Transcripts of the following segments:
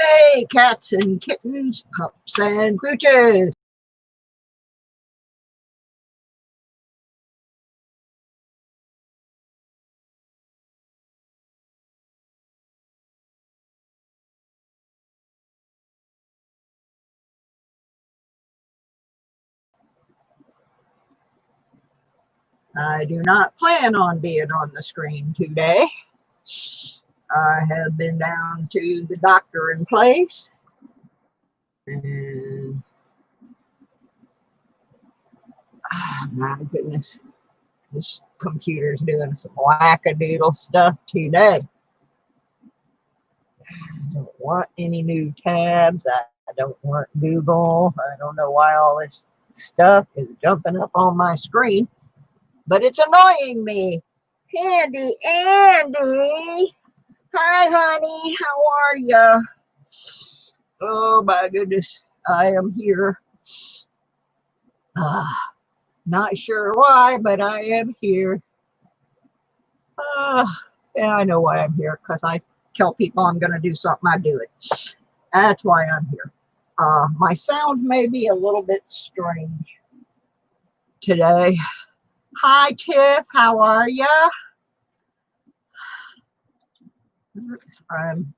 Hey, cats and kittens, pups and pooches. I do not plan on being on the screen today. I have been down to the doctor in place, and my goodness, this computer's doing some wackadoodle stuff today. I don't want any new tabs. I don't want Google. I don't know why all this stuff is jumping up on my screen, but it's annoying me. Andy, hi, honey. How are you? Oh, my goodness. I am here. Not sure why, but I am here. Yeah, I know why I'm here, because I tell people I'm going to do something, I do it. That's why I'm here. My sound may be a little bit strange today. Hi, Tiff. How are you? I'm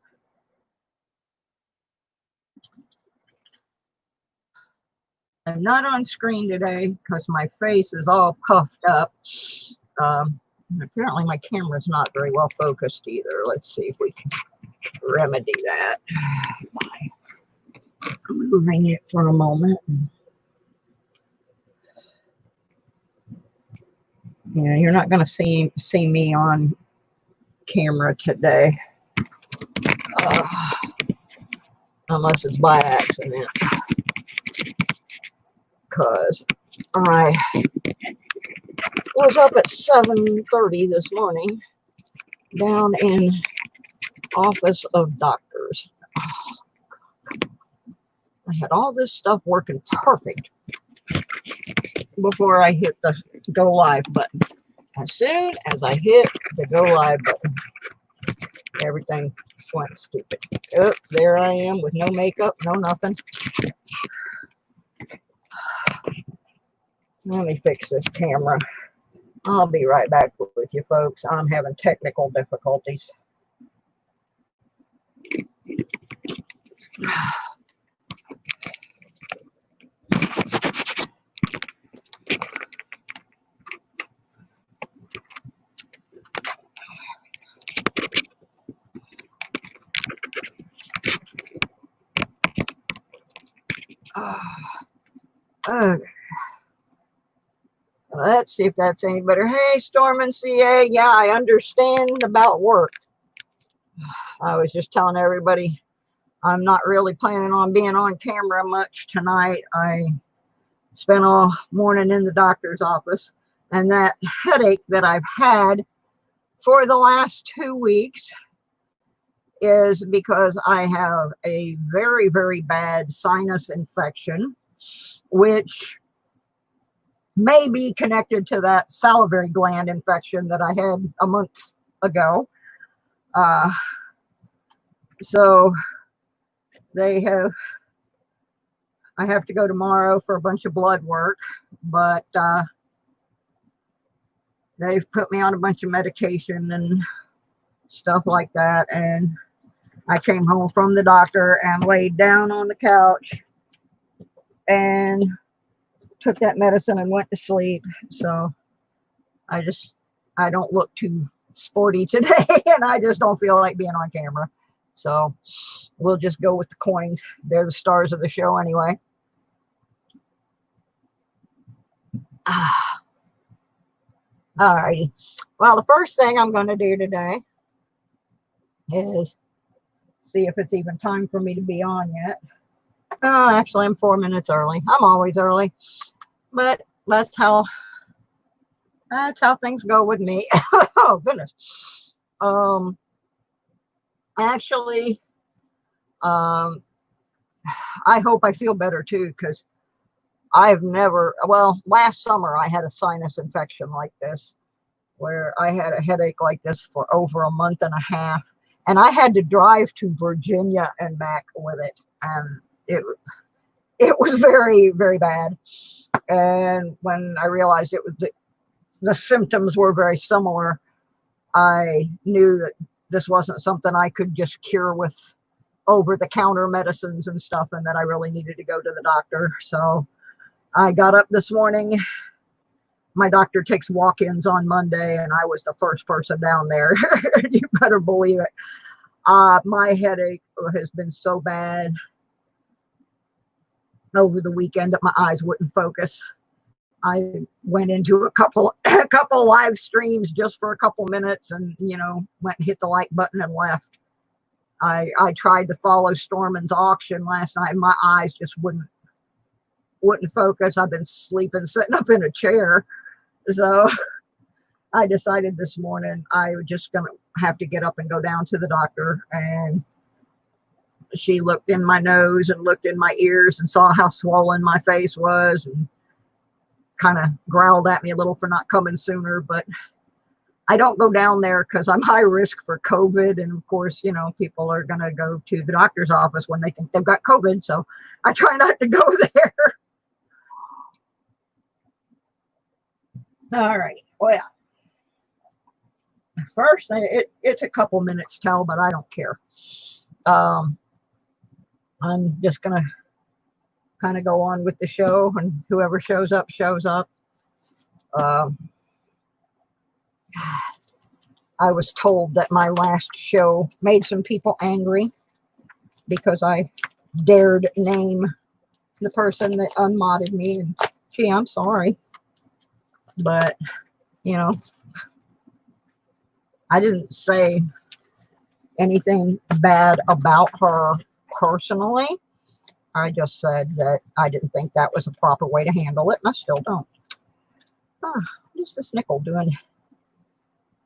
not on screen today because my face is all puffed up. Apparently my camera's not very well focused either. Let's see if we can remedy that by moving it for a moment. Yeah, you're not going to see me on camera today, unless it's by accident, because I was up at 7:30 this morning down in Office of Doctors. I had all this stuff working perfect before I hit the go live button. As soon as I hit the go live button, everything went stupid. Oh, there I am with no makeup, no nothing. Let me fix this camera. I'll be right back with you folks. I'm having technical difficulties. Okay. Let's see if that's any better. Hey, Storm and CA. Yeah, I understand about work. I was just telling everybody I'm not really planning on being on camera much tonight. I spent all morning in the doctor's office, and that headache that I've had for the last 2 weeks is because I have a very, very bad sinus infection, which may be connected to that salivary gland infection that I had a month ago. So I have to go tomorrow for a bunch of blood work, but they've put me on a bunch of medication and stuff like that. And I came home from the doctor and laid down on the couch and took that medicine and went to sleep. So I don't look too sporty today, and I just don't feel like being on camera. So we'll just go with the coins. They're the stars of the show anyway. All righty. Well, the first thing I'm going to do today is see if it's even time for me to be on yet. Oh, actually, I'm 4 minutes early. I'm always early, but that's how things go with me. Oh goodness. Actually, I hope I feel better too, because last summer I had a sinus infection like this, where I had a headache like this for over a month and a half, And I had to drive to Virginia and back with it. And it was very, very bad. And when I realized it was the symptoms were very similar, I knew that this wasn't something I could just cure with over-the-counter medicines and stuff, and that I really needed to go to the doctor. So I got up this morning. My doctor takes walk-ins on Monday, and I was the first person down there. You better believe it. My headache has been so bad over the weekend that my eyes wouldn't focus. I went into a couple live streams just for a couple minutes, and went and hit the like button and left. I tried to follow Storman's auction last night, and my eyes just wouldn't focus. I've been sleeping sitting up in a chair, so I decided this morning I was just gonna have to get up and go down to the doctor. And she looked in my nose and looked in my ears and saw how swollen my face was, and kind of growled at me a little for not coming sooner. But I don't go down there because I'm high risk for COVID. And of course, people are going to go to the doctor's office when they think they've got COVID. So I try not to go there. All right. Well, first, it's a couple minutes till, but I don't care. I'm just going to kind of go on with the show, and whoever shows up, shows up. I was told that my last show made some people angry because I dared name the person that unmodded me. And gee, I'm sorry. But, I didn't say anything bad about her personally. I just said that I didn't think that was a proper way to handle it, and I still don't. What is this nickel doing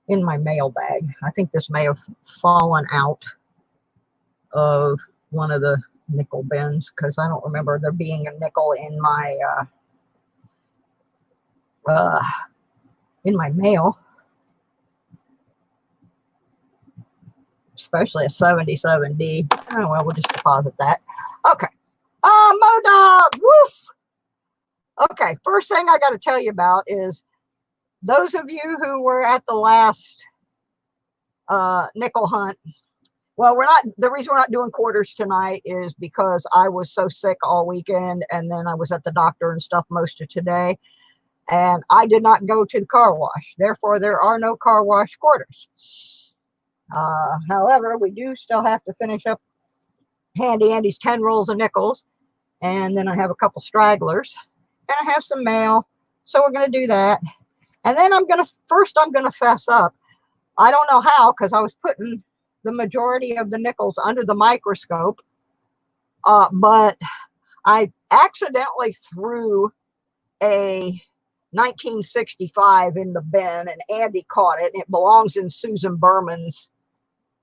in my mail bag? I think this may have fallen out of one of the nickel bins, because I don't remember there being a nickel in my mail, especially a 77D. Oh well, we'll just deposit that. Okay. Modog, woof. Okay, first thing I got to tell you about is those of you who were at the last nickel hunt. Well, the reason we're not doing quarters tonight is because I was so sick all weekend, and then I was at the doctor and stuff most of today, and I did not go to the car wash. Therefore, there are no car wash quarters. However, we do still have to finish up Handy Andy's 10 rolls of nickels, and then I have a couple stragglers, and I have some mail, so we're going to do that. And then I'm going to fess up. I don't know how, because I was putting the majority of the nickels under the microscope, but I accidentally threw a 1965 in the bin, and Andy caught it, and it belongs in Susan Berman's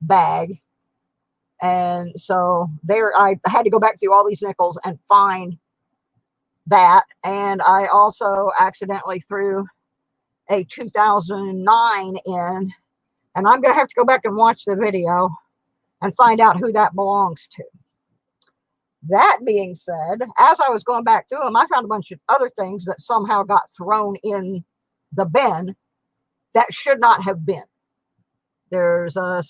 bag. And so there, I had to go back through all these nickels and find that. And I also accidentally threw a 2009 in, and I'm going to have to go back and watch the video and find out who that belongs to. That being said, as I was going back through them, I found a bunch of other things that somehow got thrown in the bin that should not have been. There's a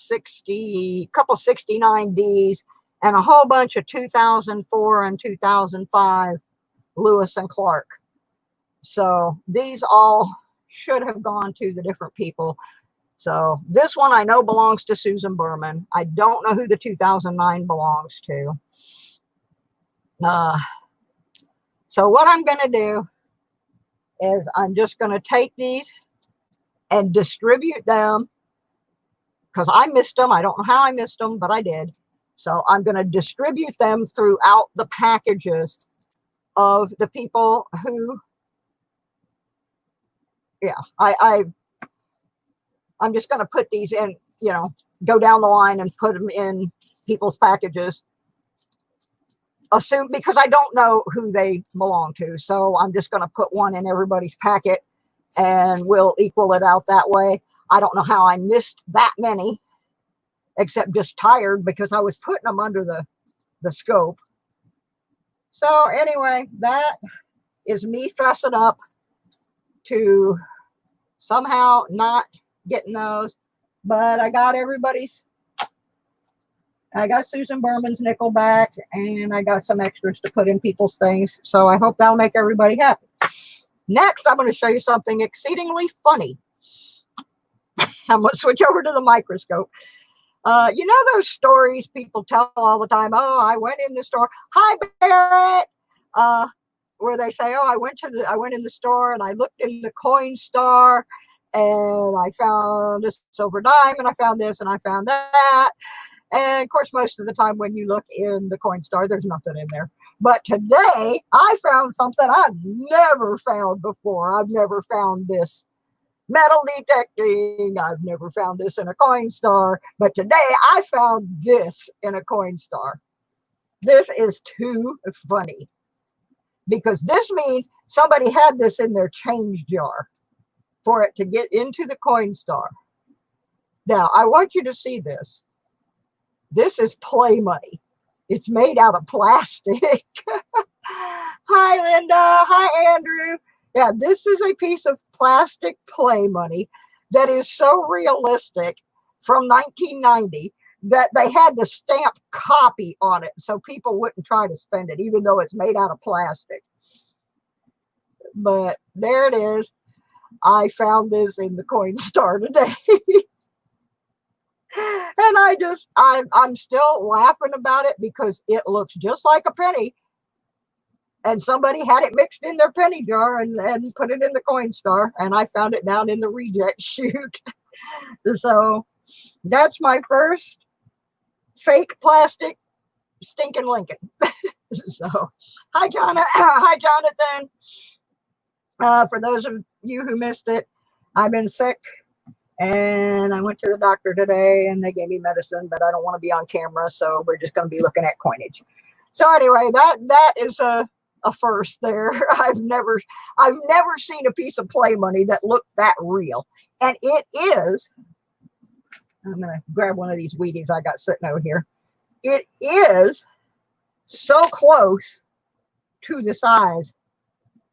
couple 69Ds and a whole bunch of 2004 and 2005 Lewis and Clark. So these all should have gone to the different people. So this one I know belongs to Susan Berman. I don't know who the 2009 belongs to. So what I'm going to do is I'm just going to take these and distribute them, because I missed them. I don't know how I missed them, but I did. So I'm going to distribute them throughout the packages of the people who, I'm just going to put these in, go down the line and put them in people's packages. Because I don't know who they belong to. So I'm just going to put one in everybody's packet, and we'll equal it out that way. I don't know how I missed that many. except just tired because I was putting them under the scope. So anyway, that is me fessing up to somehow not getting those. But I got Susan Berman's Nickelback, and I got some extras to put in people's things. So I hope that'll make everybody happy. Next, I'm going to show you something exceedingly funny. I'm going to switch over to the microscope. You know those stories people tell all the time? Oh, I went in the store. Hi, Barrett. Where they say, oh, I went in the store and I looked in the Coinstar and I found a silver dime and I found this and I found that. And of course, most of the time when you look in the Coinstar, there's nothing in there. But today I found something I've never found before. I've never found this metal detecting. I've never found this in a Coinstar. But today I found this in a Coinstar. This is too funny, because this means somebody had this in their change jar for it to get into the Coinstar. Now, I want you to see this. This is play money. It's made out of plastic. Hi, Linda. Hi, Andrew. Yeah, this is a piece of plastic play money that is so realistic from 1990 that they had to stamp copy on it so people wouldn't try to spend it, even though it's made out of plastic. But there it is. I found this in the Coinstar today. And I'm still laughing about it because it looks just like a penny. And somebody had it mixed in their penny jar and put it in the Coinstar. And I found it down in the reject chute. So that's my first fake plastic stinking Lincoln. So hi, Jonathan. For those of you who missed it, I've been sick. And I went to the doctor today and they gave me medicine, but I don't want to be on camera. So we're just going to be looking at coinage. So anyway, that is a first there. I've never seen a piece of play money that looked that real. And it is, I'm going to grab one of these Wheaties I got sitting over here. It is so close to the size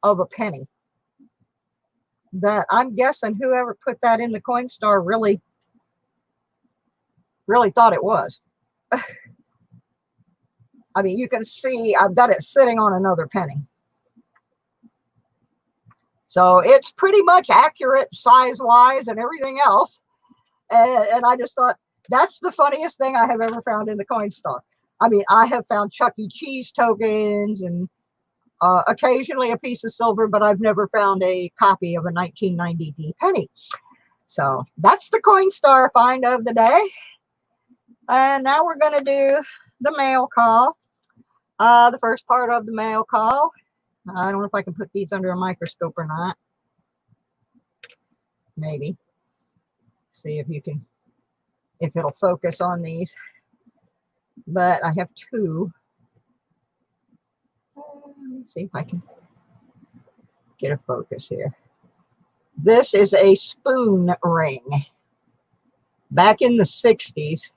of a penny that I'm guessing whoever put that in the Coinstar really thought it was. I mean, you can see I've got it sitting on another penny. So it's pretty much accurate size-wise and everything else. And I just thought, that's the funniest thing I have ever found in the Coinstar. I mean, I have found Chuck E. Cheese tokens and occasionally a piece of silver, but I've never found a copy of a 1990 D penny. So that's the Coinstar find of the day. And now we're going to do the mail call. The first part of the mail call. I don't know if I can put these under a microscope or not. Maybe. See if it'll focus on these. But I have two. Let me see if I can get a focus here. This is a spoon ring. Back in the 60s,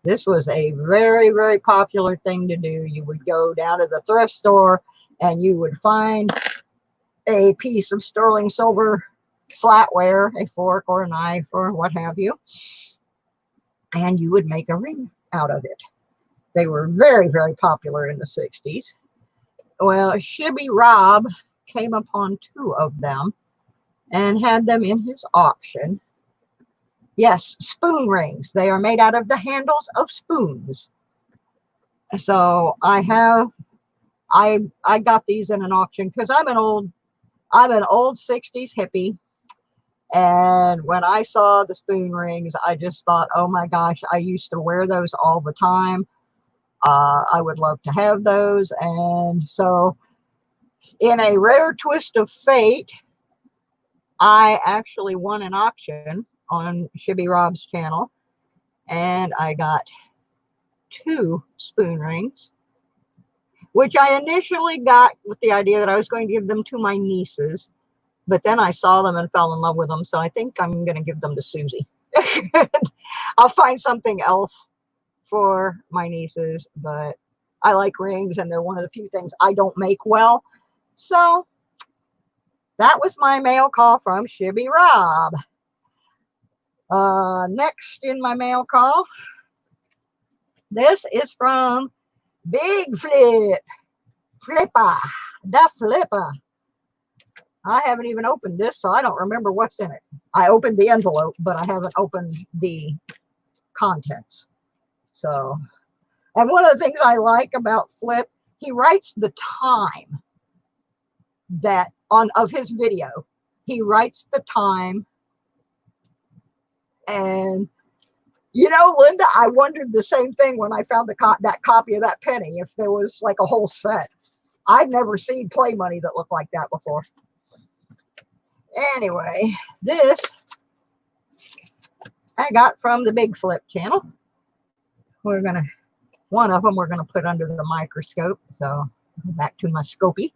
this was a very, very popular thing to do. You would go down to the thrift store and you would find a piece of sterling silver flatware, a fork or a knife or what have you, and you would make a ring out of it. They were very, very popular in the 60s. Well, Shibby Rob came upon two of them and had them in his auction. Yes, spoon rings. They are made out of the handles of spoons. So I got these in an auction because I'm an old 60s hippie. And when I saw the spoon rings, I just thought, oh my gosh, I used to wear those all the time. I would love to have those. And so in a rare twist of fate, I actually won an auction on Shibby Rob's channel. And I got two spoon rings, which I initially got with the idea that I was going to give them to my nieces. But then I saw them and fell in love with them. So I think I'm going to give them to Susie. I'll find something else for my nieces, but I like rings and they're one of the few things I don't make well. So that was my mail call from Shibby Rob. Next in my mail call, this is from Big Flip. Flipper. The Flipper. I haven't even opened this, so I don't remember what's in it. I opened the envelope, but I haven't opened the contents. So, and one of the things I like about Flip, he writes the time that of his video. He writes the time. And you know, Linda, I wondered the same thing when I found that copy of that penny, if there was like a whole set. I'd never seen play money that looked like that before. Anyway, this I got from the Big Flip channel. One of them we're gonna put under the microscope. So back to my Scopy.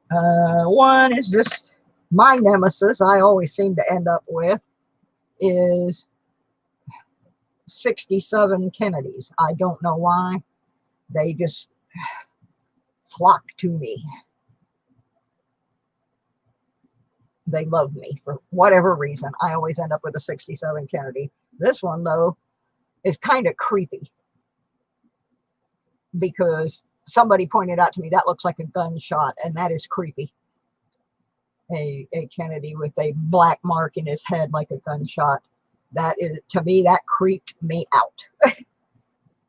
One is just my nemesis. I always seem to end up with is 67 Kennedys. I don't know why. They just flock to me. They love me for whatever reason. I always end up with a 67 Kennedy. This one, though, is kind of creepy because somebody pointed out to me that looks like a gunshot, and that is creepy. A Kennedy with a black mark in his head like a gunshot. That is, to me, that creeped me out.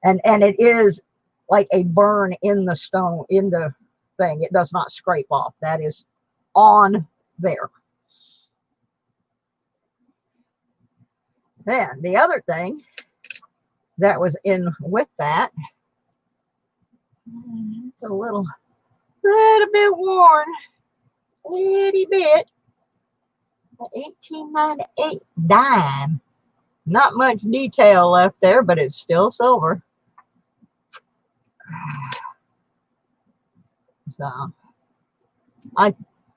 and it is like a burn in the stone, in the thing. It does not scrape off. That is on there. Then the other thing that was in with that, it's a little bit worn, a little bit. The 1898 dime. Not much detail left there, but it's still silver. So I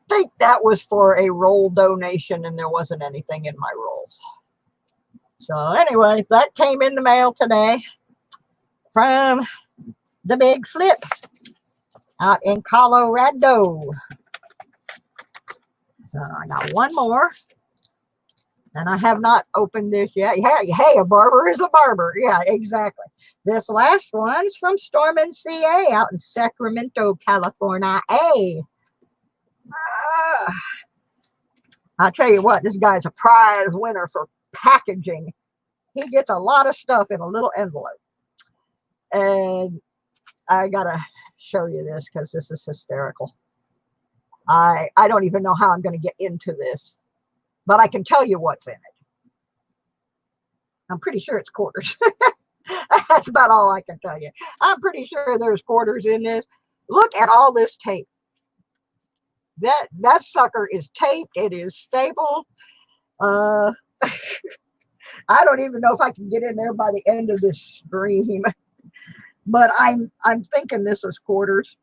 think that was for a roll donation, and there wasn't anything in my rolls. So anyway, that came in the mail today from the Big Flip out in Colorado. So I got one more, and I have not opened this yet. Hey, a barber is a barber. Yeah, exactly. This last one's from Stormin CA out in Sacramento, California. I'll tell you what, this guy's a prize winner for packaging. He gets a lot of stuff in a little envelope. And I gotta show you this because this is hysterical. I don't even know how I'm going to get into this, but I can tell you what's in it. I'm pretty sure it's quarters. That's about all I can tell you. I'm pretty sure there's quarters in this. Look at all this tape. That sucker is taped. It is stapled. I don't even know if I can get in there by the end of this stream, but I'm thinking this is quarters.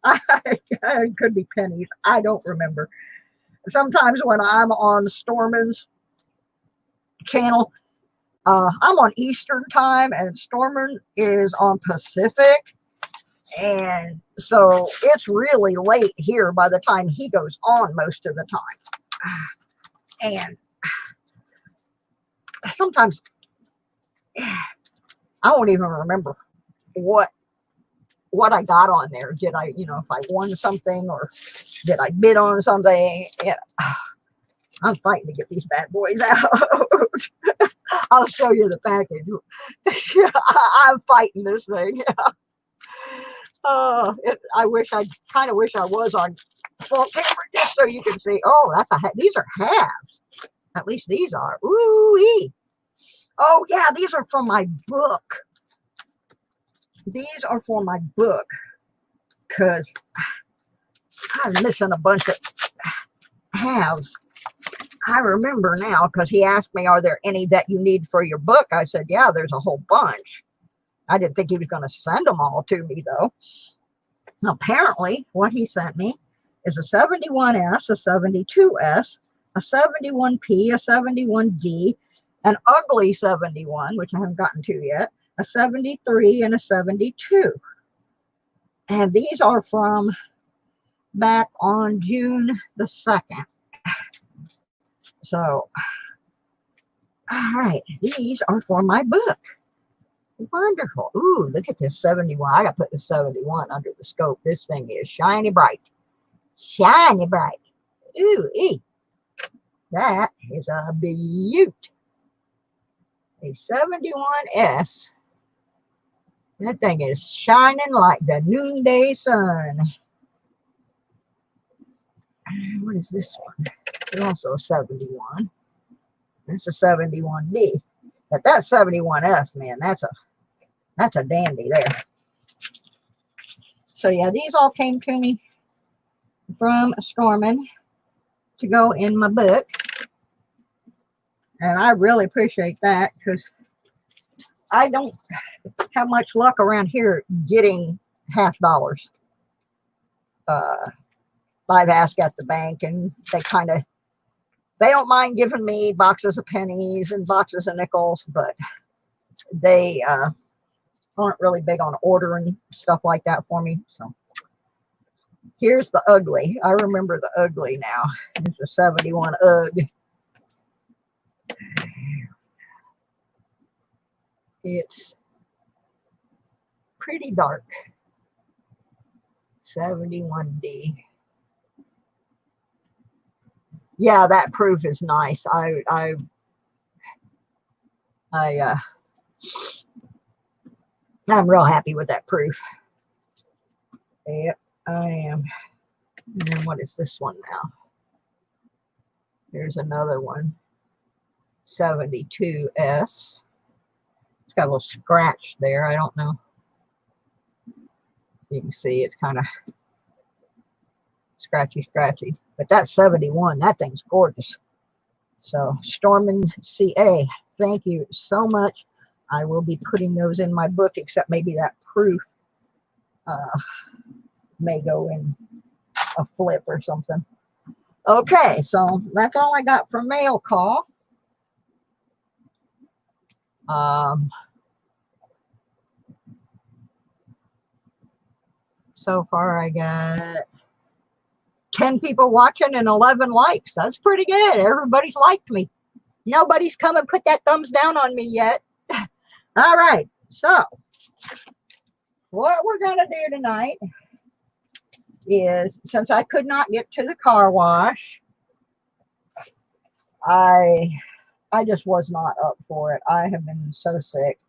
It could be pennies. I don't remember. Sometimes when I'm on Stormin's channel, I'm on Eastern time and Stormin is on Pacific. And so it's really late here by the time he goes on most of the time. And sometimes I won't even remember what I got on there. Did I, if I won something or did I bid on something? Yeah. I'm fighting to get these bad boys out. I'll show you the package. I'm fighting this thing. I kind of wish I was on full camera just so you can see. Oh, these are halves. At least these are. Ooh-wee. Oh, yeah, these are from my book. These are for my book because I'm missing a bunch of halves. I remember now because he asked me, are there any that you need for your book? I said, yeah, there's a whole bunch. I didn't think he was going to send them all to me, though. Apparently, what he sent me is a 71S, a 72S, a 71P, a 71D, an ugly 71, which I haven't gotten to yet, a 73, and a 72. And these are from back on June the 2nd. So, all right, these are for my book. Wonderful. Ooh, look at this 71. I got to put the 71 under the scope. This thing is shiny bright. Shiny bright. Ooh, that is a beaut. A 71S. That thing is shining like the noonday sun. What is this one? It's also a 71. It's a 71D. But that 71S, man, that's a dandy there. So yeah, these all came to me from Stormin to go in my book. And I really appreciate that because I don't have much luck around here getting half dollars. I've asked at the bank and they don't mind giving me boxes of pennies and boxes of nickels, but they aren't really big on ordering stuff like that for me. So here's the ugly. I remember the ugly now. It's a 71 UGG. It's pretty dark. 71D. Yeah, that proof is nice. I'm real happy with that proof. Yep, I am. And then what is this one now? Here's another one. 72S. It's got a little scratch there. I don't know. You can see it's kind of scratchy. But that's 71. That thing's gorgeous. So Stormin CA, thank you so much. I will be putting those in my book, except maybe that proof may go in a flip or something. Okay, so that's all I got from mail call. So far I got 10 people watching and 11 likes. That's pretty good. Everybody's liked me. Nobody's come and put that thumbs down on me yet. All right. So what we're going to do tonight is, since I could not get to the car wash, I just was not up for it. I have been so sick,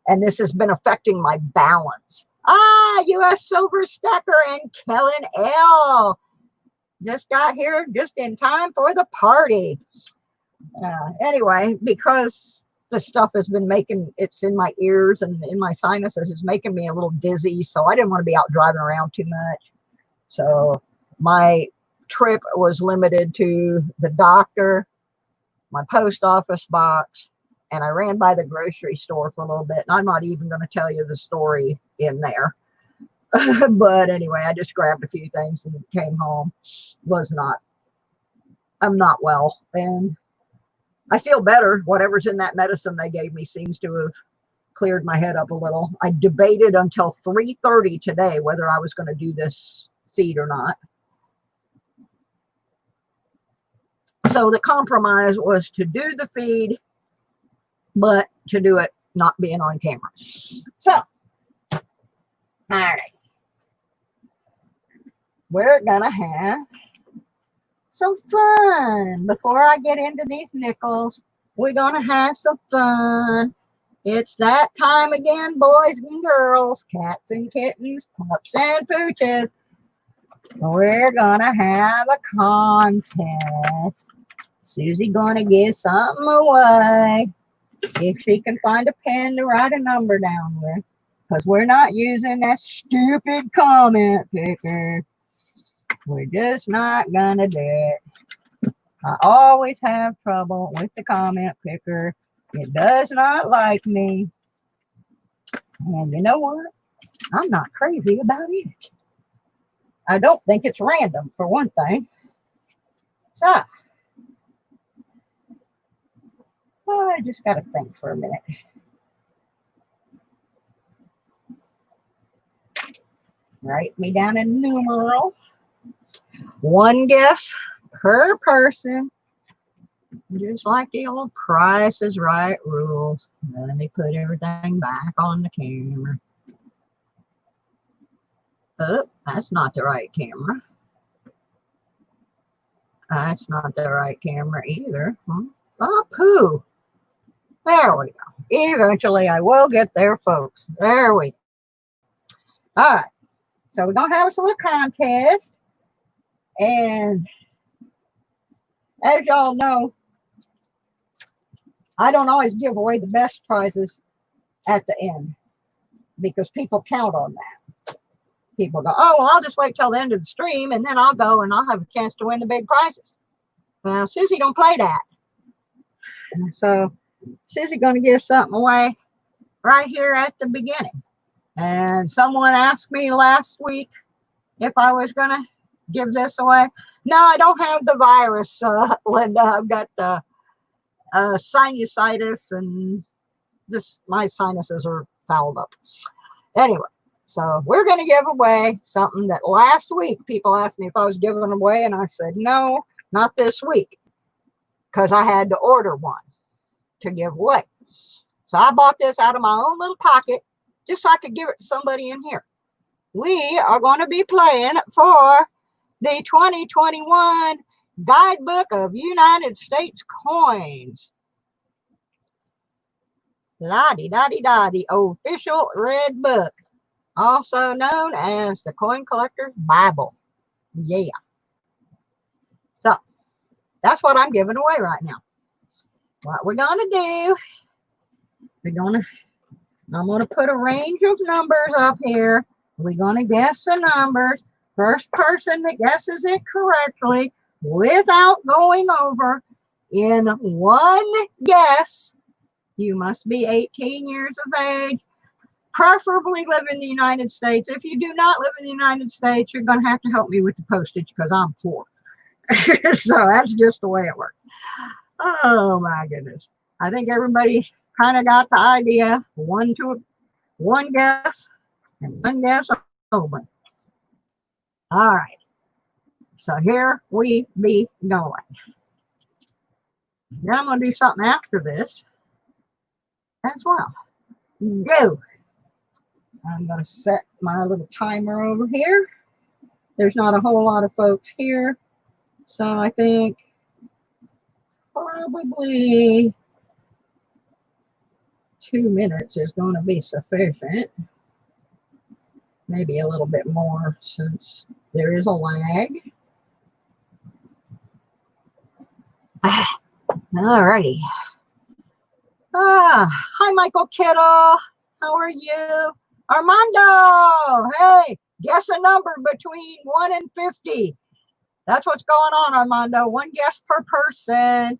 and this has been affecting my balance. U.S. Silver Stacker and Kellen L. Just got here just in time for the party. Anyway, because the stuff has been it's in my ears and in my sinuses, is making me a little dizzy, so I didn't want to be out driving around too much. So my trip was limited to the doctor, my post office box, and I ran by the grocery store for a little bit. And I'm not even going to tell you the story in there. But anyway, I just grabbed a few things and came home. I'm not well. And I feel better. Whatever's in that medicine they gave me seems to have cleared my head up a little. I debated until 3:30 today whether I was going to do this feed or not. So the compromise was to do the feed, but to do it not being on camera. So, all right. We're going to have some fun. Before I get into these nickels, we're going to have some fun. It's that time again, boys and girls, cats and kittens, pups and pooches. We're going to have a contest. Susie going to give something away if she can find a pen to write a number down with, because we're not using that stupid comment picker. We're just not going to do it. I always have trouble with the comment picker. It does not like me. And you know what? I'm not crazy about it. I don't think it's random, for one thing. So, I just got to think for a minute. Write me down a numeral. One guess per person. Just like the old Price is Right rules. Let me put everything back on the camera. Oh, that's not the right camera. That's not the right camera either. Oh, pooh. There we go. Eventually, I will get there, folks. There we go. All right. So we're going to have us a little contest. And as y'all know, I don't always give away the best prizes at the end because people count on that. People go, oh, well, I'll just wait till the end of the stream and then I'll go and I'll have a chance to win the big prizes. Well, Susie don't play that. And so Susie going to give something away right here at the beginning. And someone asked me last week if I was going to give this away. No, I don't have the virus, Linda. I've got sinusitis and just my sinuses are fouled up. Anyway, so we're going to give away something that last week people asked me if I was giving away, and I said, no, not this week, because I had to order one to give away. So I bought this out of my own little pocket just so I could give it to somebody in here. We are going to be playing for the 2021 Guidebook of United States Coins. La-di-da-di-da, the official red book, also known as the Coin Collector's Bible. Yeah. So, that's what I'm giving away right now. What we're going to do, I'm going to put a range of numbers up here. We're going to guess the numbers. First person that guesses it correctly without going over in one guess, you must be 18 years of age, preferably live in the United States. If you do not live in the United States, you're going to have to help me with the postage because I'm poor. So that's just the way it works. Oh my goodness. I think everybody kind of got the idea. One guess and one guess only. All right. So here we be going. Then I'm going to do something after this as well. Go. I'm going to set my little timer over here. There's not a whole lot of folks here. So I think probably 2 minutes is going to be sufficient. Maybe a little bit more since there is a lag. All righty. Hi, Michael Kittle. How are you? Armando, hey, guess a number between 1 and 50. That's what's going on, Armando. One guess per person.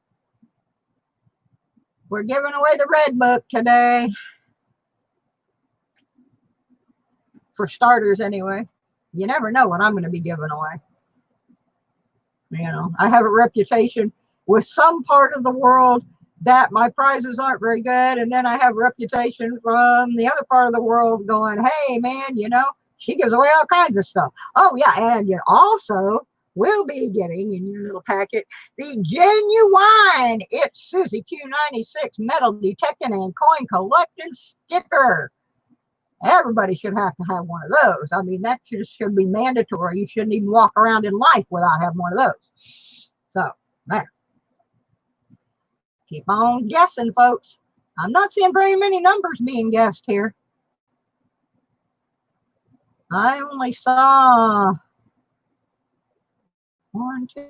We're giving away the red book today. For starters, anyway. You never know what I'm going to be giving away. You know, I have a reputation with some part of the world that my prizes aren't very good. And then I have a reputation from the other part of the world going, hey, man, you know, she gives away all kinds of stuff. Oh, yeah. And you also will be getting in your little packet the genuine It's Susie Q96 metal detecting and coin collecting sticker. Everybody should have to have one of those. I mean, that should be mandatory. You shouldn't even walk around in life without having one of those. So, there. Keep on guessing, folks. I'm not seeing very many numbers being guessed here. I only saw 1, 2,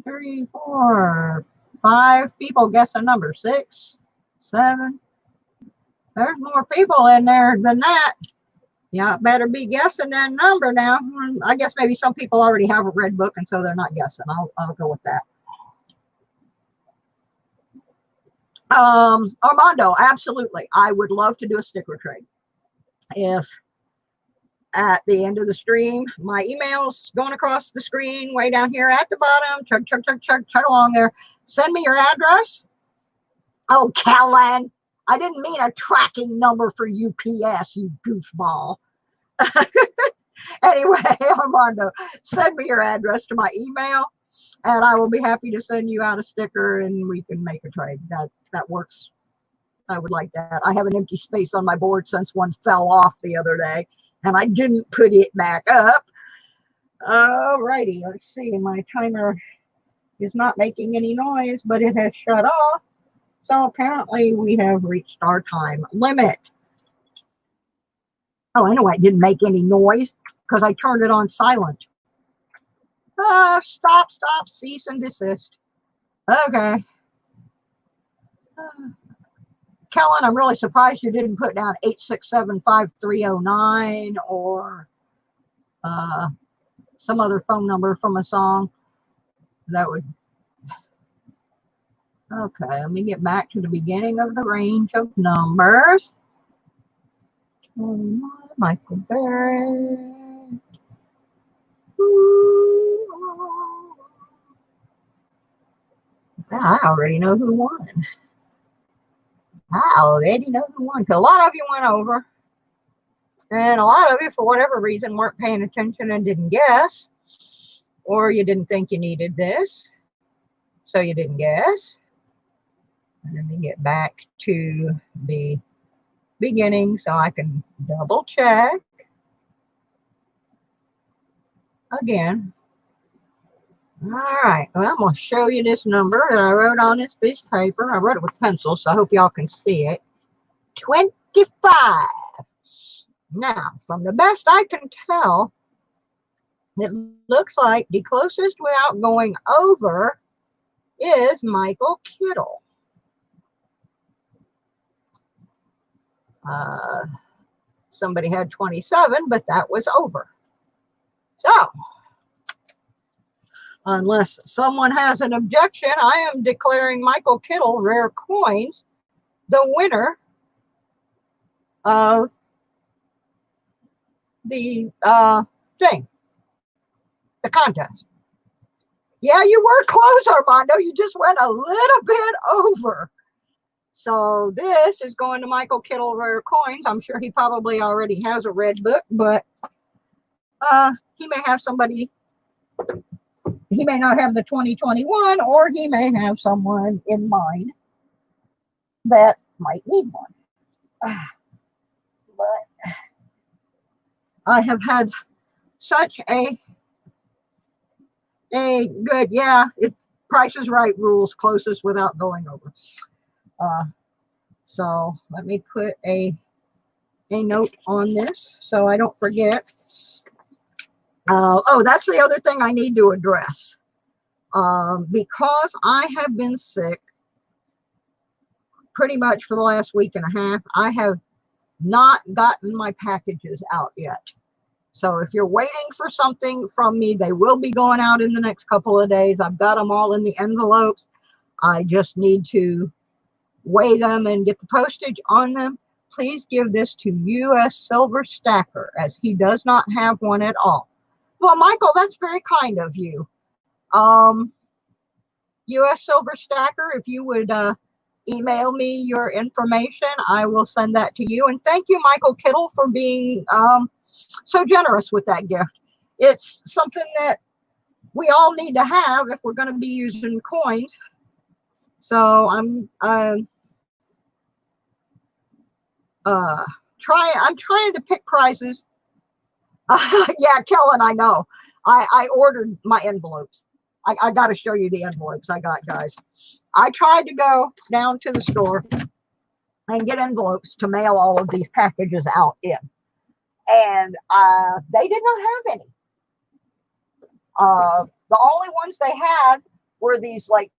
3, 4, 5 people guess a number. 6, 7. There's more people in there than that. Yeah, better be guessing that number now. I guess maybe some people already have a red book and so they're not guessing. I'll go with that. Armando, absolutely. I would love to do a sticker trade. If at the end of the stream. My email's going across the screen way down here at the bottom. Chug, chug, chug, chug, chug along there. Send me your address. Oh, Kellen, I didn't mean a tracking number for UPS, you goofball. Anyway, Armando, send me your address to my email, and I will be happy to send you out a sticker, and we can make a trade. That works. I would like that. I have an empty space on my board since one fell off the other day, and I didn't put it back up. Alrighty, let's see. My timer is not making any noise, but it has shut off. So apparently we have reached our time limit. Oh, I know I didn't make any noise because I turned it on silent. Stop, cease and desist. Okay. Kellen, I'm really surprised you didn't put down 867-5309 or some other phone number from a song. That would... Okay, let me get back to the beginning of the range of numbers. Michael Barrett. I already know who won. I already know who won. Because a lot of you went over. And a lot of you, for whatever reason, weren't paying attention and didn't guess. Or you didn't think you needed this. So you didn't guess. Let me get back to the beginning so I can double check again. All right, well, I'm going to show you this number that I wrote on this piece of paper. I wrote it with pencil, so I hope y'all can see it. 25. Now, from the best I can tell, it looks like the closest without going over is Michael Kittle. Somebody had 27, but that was over. So, unless someone has an objection, I am declaring Michael Kittle Rare Coins the winner of the thing, the contest. Yeah, you were close, Armando. You just went a little bit over. So this is going to Michael Kittle Rare Coins. I'm sure he probably already has a red book, but he may have somebody, he may not have the 2021, or he may have someone in mind that might need one. But I have had such a good, yeah, Price is Right rules, closest without going over. So let me put a note on this so I don't forget. Oh, that's the other thing I need to address. Because I have been sick pretty much for the last week and a half, I have not gotten my packages out yet. So if you're waiting for something from me, they will be going out in the next couple of days. I've got them all in the envelopes. I just need to weigh them and get the postage on them. Please give this to U.S. Silver Stacker, as he does not have one at all. Well, Michael, that's very kind of you. U.S. Silver Stacker, if you would email me your information, I will send that to you. And thank you, Michael Kittle, for being so generous with that gift. It's something that we all need to have if we're going to be using coins. So I'm trying to pick prizes. Yeah, Kellen, I know. I ordered my envelopes. I got to show you the envelopes I got, guys. I tried to go down to the store and get envelopes to mail all of these packages out in. And they did not have any. The only ones they had were these like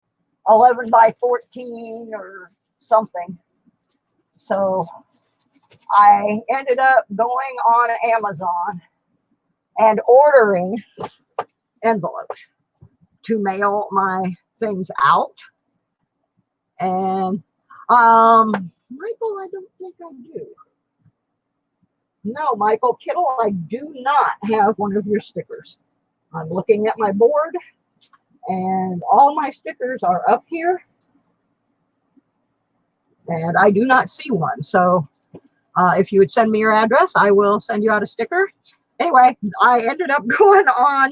11 by 14 or something. So I ended up going on Amazon and ordering envelopes to mail my things out. And Michael, I don't think I do. No, Michael Kittle, I do not have one of your stickers. I'm looking at my board and all my stickers are up here and I do not see one. So if you would send me your address, I will send you out a sticker. Anyway, I ended up going on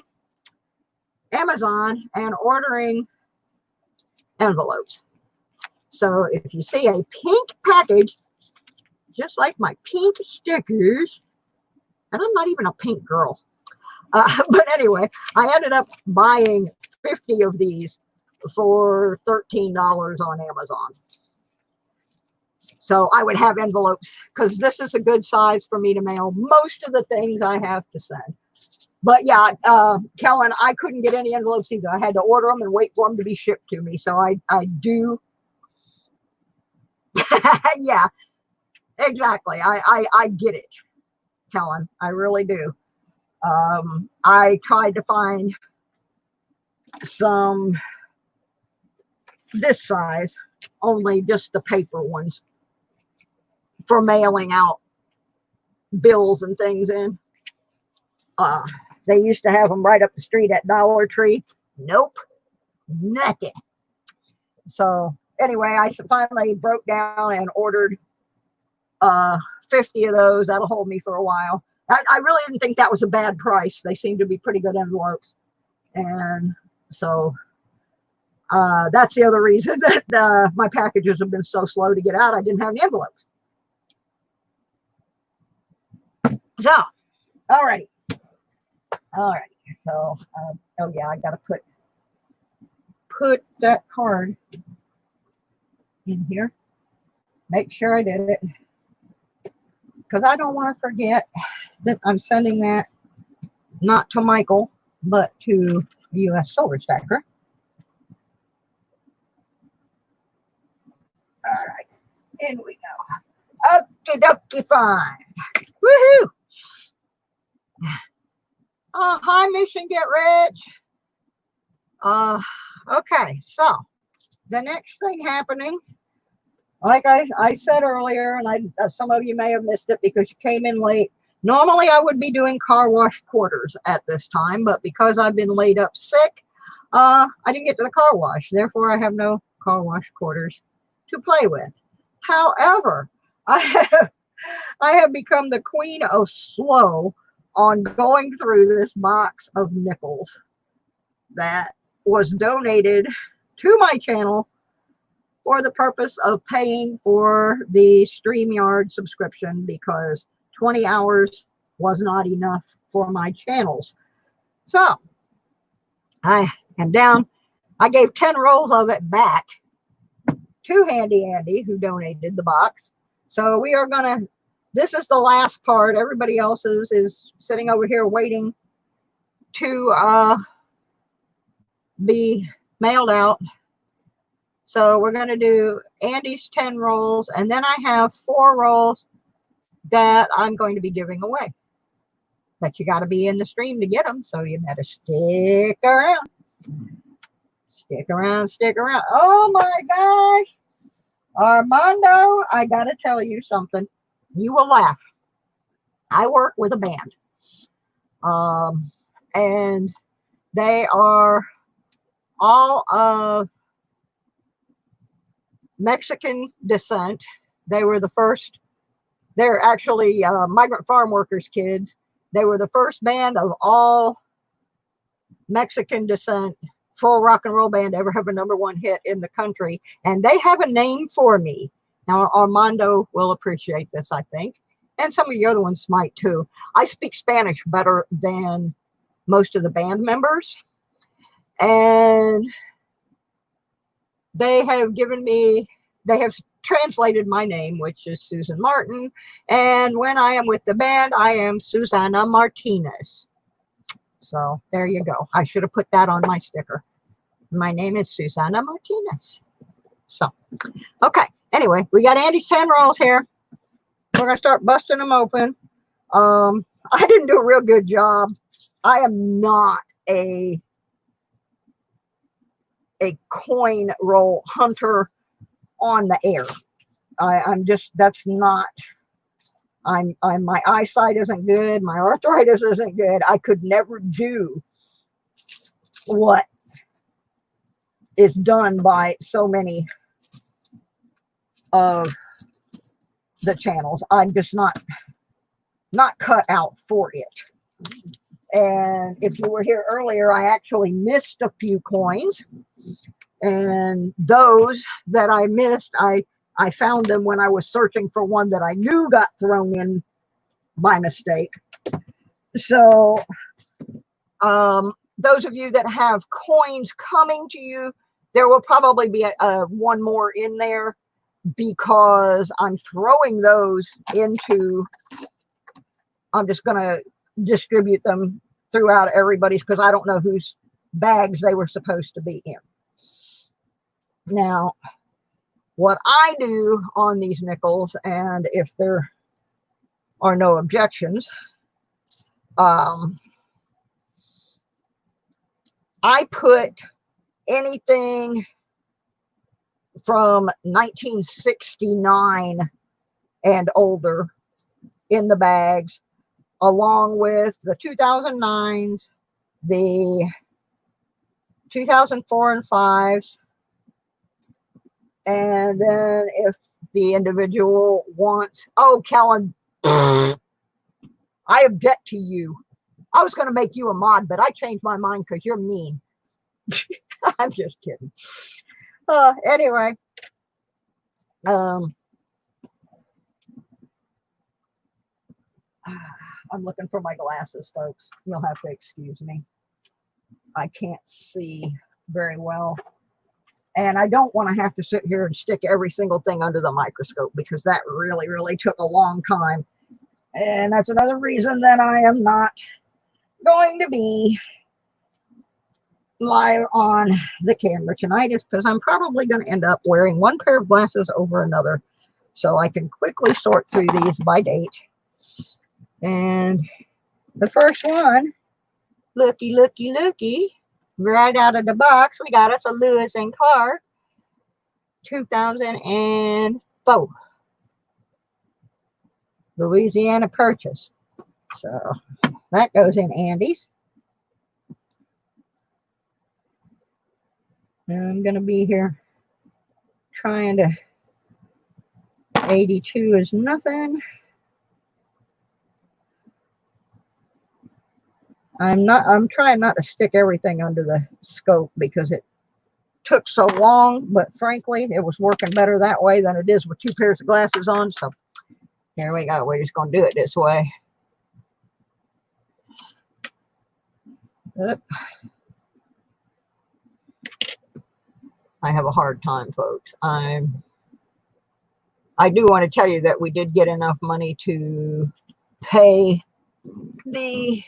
Amazon and ordering envelopes. So if you see a pink package, just like my pink stickers, and I'm not even a pink girl. But anyway, I ended up buying 50 of these for $13 on Amazon. So I would have envelopes because this is a good size for me to mail most of the things I have to send. But yeah, Kellen, I couldn't get any envelopes either. I had to order them and wait for them to be shipped to me. So I do. Yeah, exactly. I get it, Kellen. I really do. I tried to find some this size, only just the paper ones for mailing out bills and things in. They used to have them right up the street at Dollar Tree. Nope, nothing. So anyway, I finally broke down and ordered 50 of those. That'll hold me for a while. I really didn't think that was a bad price. They seem to be pretty good envelopes. And so that's the other reason that my packages have been so slow to get out. I didn't have any envelopes. So, alrighty. So, oh yeah, I got to put that card in here. Make sure I did it. Because I don't want to forget that I'm sending that not to Michael, but to the U.S. Silver Stacker. All right, in we go. Okie dokie, fine. Woohoo! Hi, Mission Get Rich. Okay, so the next thing happening, like I said earlier, and some of you may have missed it because you came in late. Normally, I would be doing car wash quarters at this time, but because I've been laid up sick, I didn't get to the car wash. Therefore, I have no car wash quarters to play with. However, I have become the queen of slow on going through this box of nickels that was donated to my channel for the purpose of paying for the StreamYard subscription because 20 hours was not enough for my channels. So I am down. I gave 10 rolls of it back to Handy Andy, who donated the box. So we are going to, this is the last part. Everybody else is sitting over here waiting to be mailed out. So we're going to do Andy's 10 rolls, and then I have 4 rolls that I'm going to be giving away. But you got to be in the stream to get them, so you better stick around. Stick around, stick around. Oh my gosh. Armando, I got to tell you something. You will laugh. I work with a band. And they are all of Mexican descent. They were the first, they're actually migrant farm workers' kids. They were the first band of all Mexican descent, full rock and roll band to ever have a #1 hit in the country. And they have a name for me. Now, Armando will appreciate this, I think. And some of the other ones might too. I speak Spanish better than most of the band members. And they have given me, they have translated my name, which is Susan Martin. And when I am with the band, I am Susana Martinez. So there you go. I should have put that on my sticker. My name is Susana Martinez. So, okay. Anyway, we got Andy's 10 rolls here. We're going to start busting them open. I didn't do a real good job. I am not a coin roll hunter on the air. I'm just, that's not My eyesight isn't good. My arthritis isn't good. I could never do what is done by so many of the channels. I'm just not cut out for it. And if you were here earlier, I actually missed a few coins, and those that I missed, I found them when I was searching for one that I knew got thrown in by mistake. So those of you that have coins coming to you, there will probably be one more in there, because I'm throwing those into, I'm just going to distribute them throughout everybody's, because I don't know whose bags they were supposed to be in. Now, what I do on these nickels, and if there are no objections, I put anything from 1969 and older in the bags, along with the 2009s, the 2004 and 5s, and then if the individual wants, oh, Kellen, I object to you. I was going to make you a mod, but I changed my mind because you're mean. I'm just kidding. Anyway, I'm looking for my glasses, folks. You'll have to excuse me. I can't see very well. And I don't want to have to sit here and stick every single thing under the microscope, because that really, really took a long time. And that's another reason that I am not going to be live on the camera tonight, is because I'm probably going to end up wearing one pair of glasses over another, so I can quickly sort through these by date. And the first one, looky, right out of the box, we got us a Lewis and Clark 2004 Louisiana Purchase. So that goes in Andy's. And I'm going to be here trying to, 82 is nothing. I'm trying not to stick everything under the scope because it took so long, but frankly, it was working better that way than it is with two pairs of glasses on. So here we go. We're just going to do it this way. Oop. I have a hard time, folks. I do want to tell you that we did get enough money to pay the,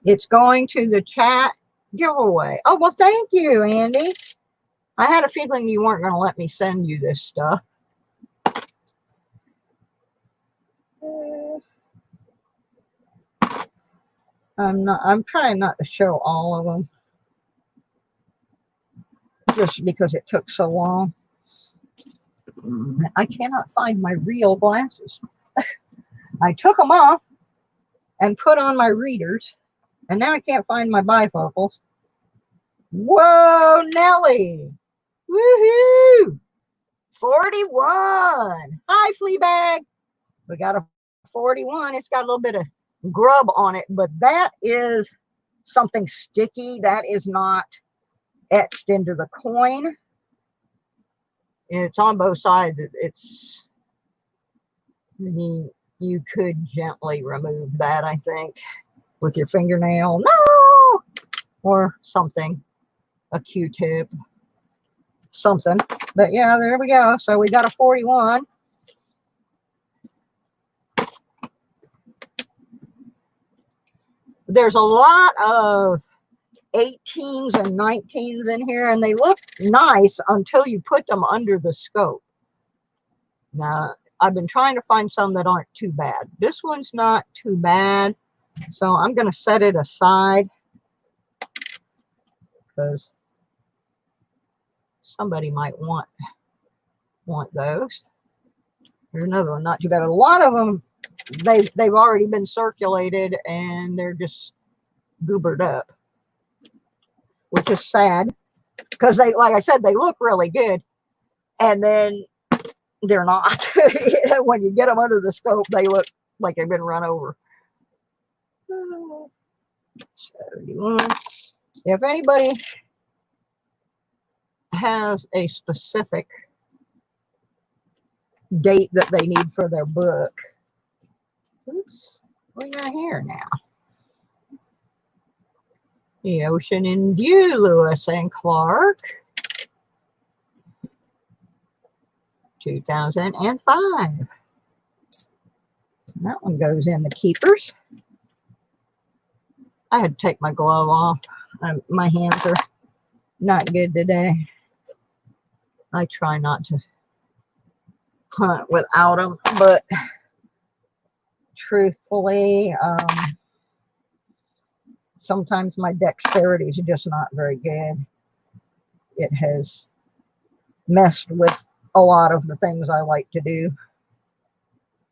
it's going to the chat giveaway. Oh, well, thank you, Andy. I had a feeling you weren't going to let me send you this stuff. I'm trying not to show all of them, just because it took so long. I cannot find my real glasses. I took them off and put on my readers, and now I can't find my bifocals. Whoa, Nelly! Woohoo! 41. Hi, Fleabag. We got a 41. It's got a little bit of grub on it, but that is something sticky. That is not etched into the coin. It's on both sides. It's, I mean, you could gently remove that, I think, with your fingernail. No! Or something. A Q-tip. Something. But yeah, there we go. So we got a 41. There's a lot of 18s and 19s in here, and they look nice until you put them under the scope. Now, I've been trying to find some that aren't too bad. This one's not too bad, so I'm going to set it aside because somebody might want those. There's another one, not too bad. A lot of them, they've already been circulated and they're just goobered up, which is sad because they, like I said, they look really good, and then they're not. When you get them under the scope, they look like they've been run over. 71. If anybody has a specific date that they need for their book, oops, what do we got here now? The Ocean in View, Lewis and Clark, 2005. That one goes in the keepers. I had to take my glove off. My hands are not good today. I try not to hunt without them, but truthfully, sometimes my dexterity is just not very good. It has messed with a lot of the things I like to do,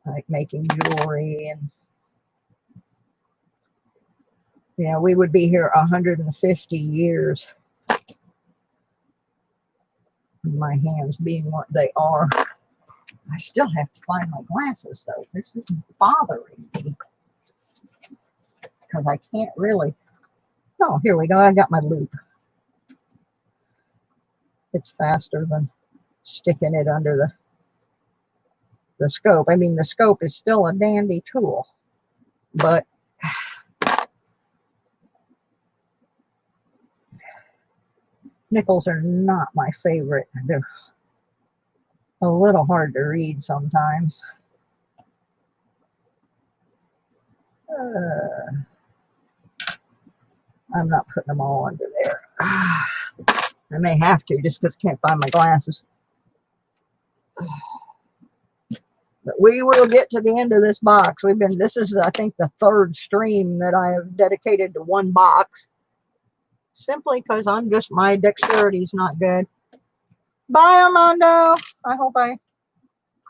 like making jewelry, and yeah, we would be here 150 years. My hands being what they are. I still have to find my glasses though. This is bothering me because I can't really. Oh, here we go. I got my loop. It's faster than sticking it under the scope. I mean, the scope is still a dandy tool, but nickels are not my favorite. They're a little hard to read sometimes. I'm not putting them all under there. I may have to just because I can't find my glasses. But we will get to the end of this box. This is, I think, the third stream that I have dedicated to one box. Simply because my dexterity is not good. Bye, Armando. I hope I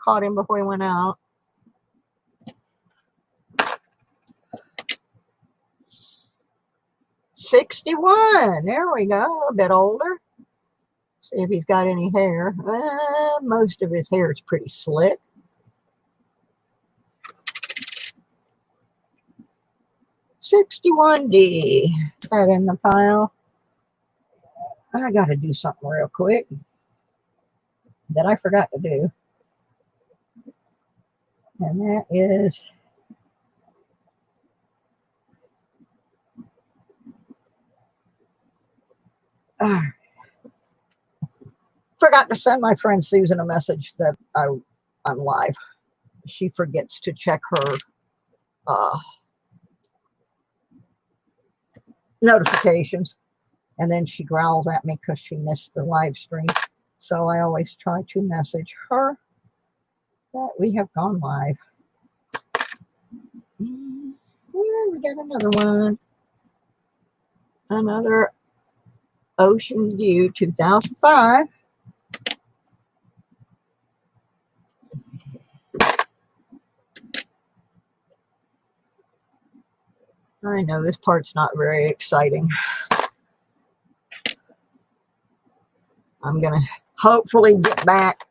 caught him before he went out. '61. There we go. A bit older. See if he's got any hair. Most of his hair is pretty slick. '61D. That in the pile. I got to do something real quick that I forgot to do. And that is forgot to send my friend Susan a message that I'm live. She forgets to check her notifications, and then she growls at me because she missed the live stream. So I always try to message her that we have gone live. We got another one. Another Ocean View 2005. I know this part's not very exciting. I'm going to hopefully get back.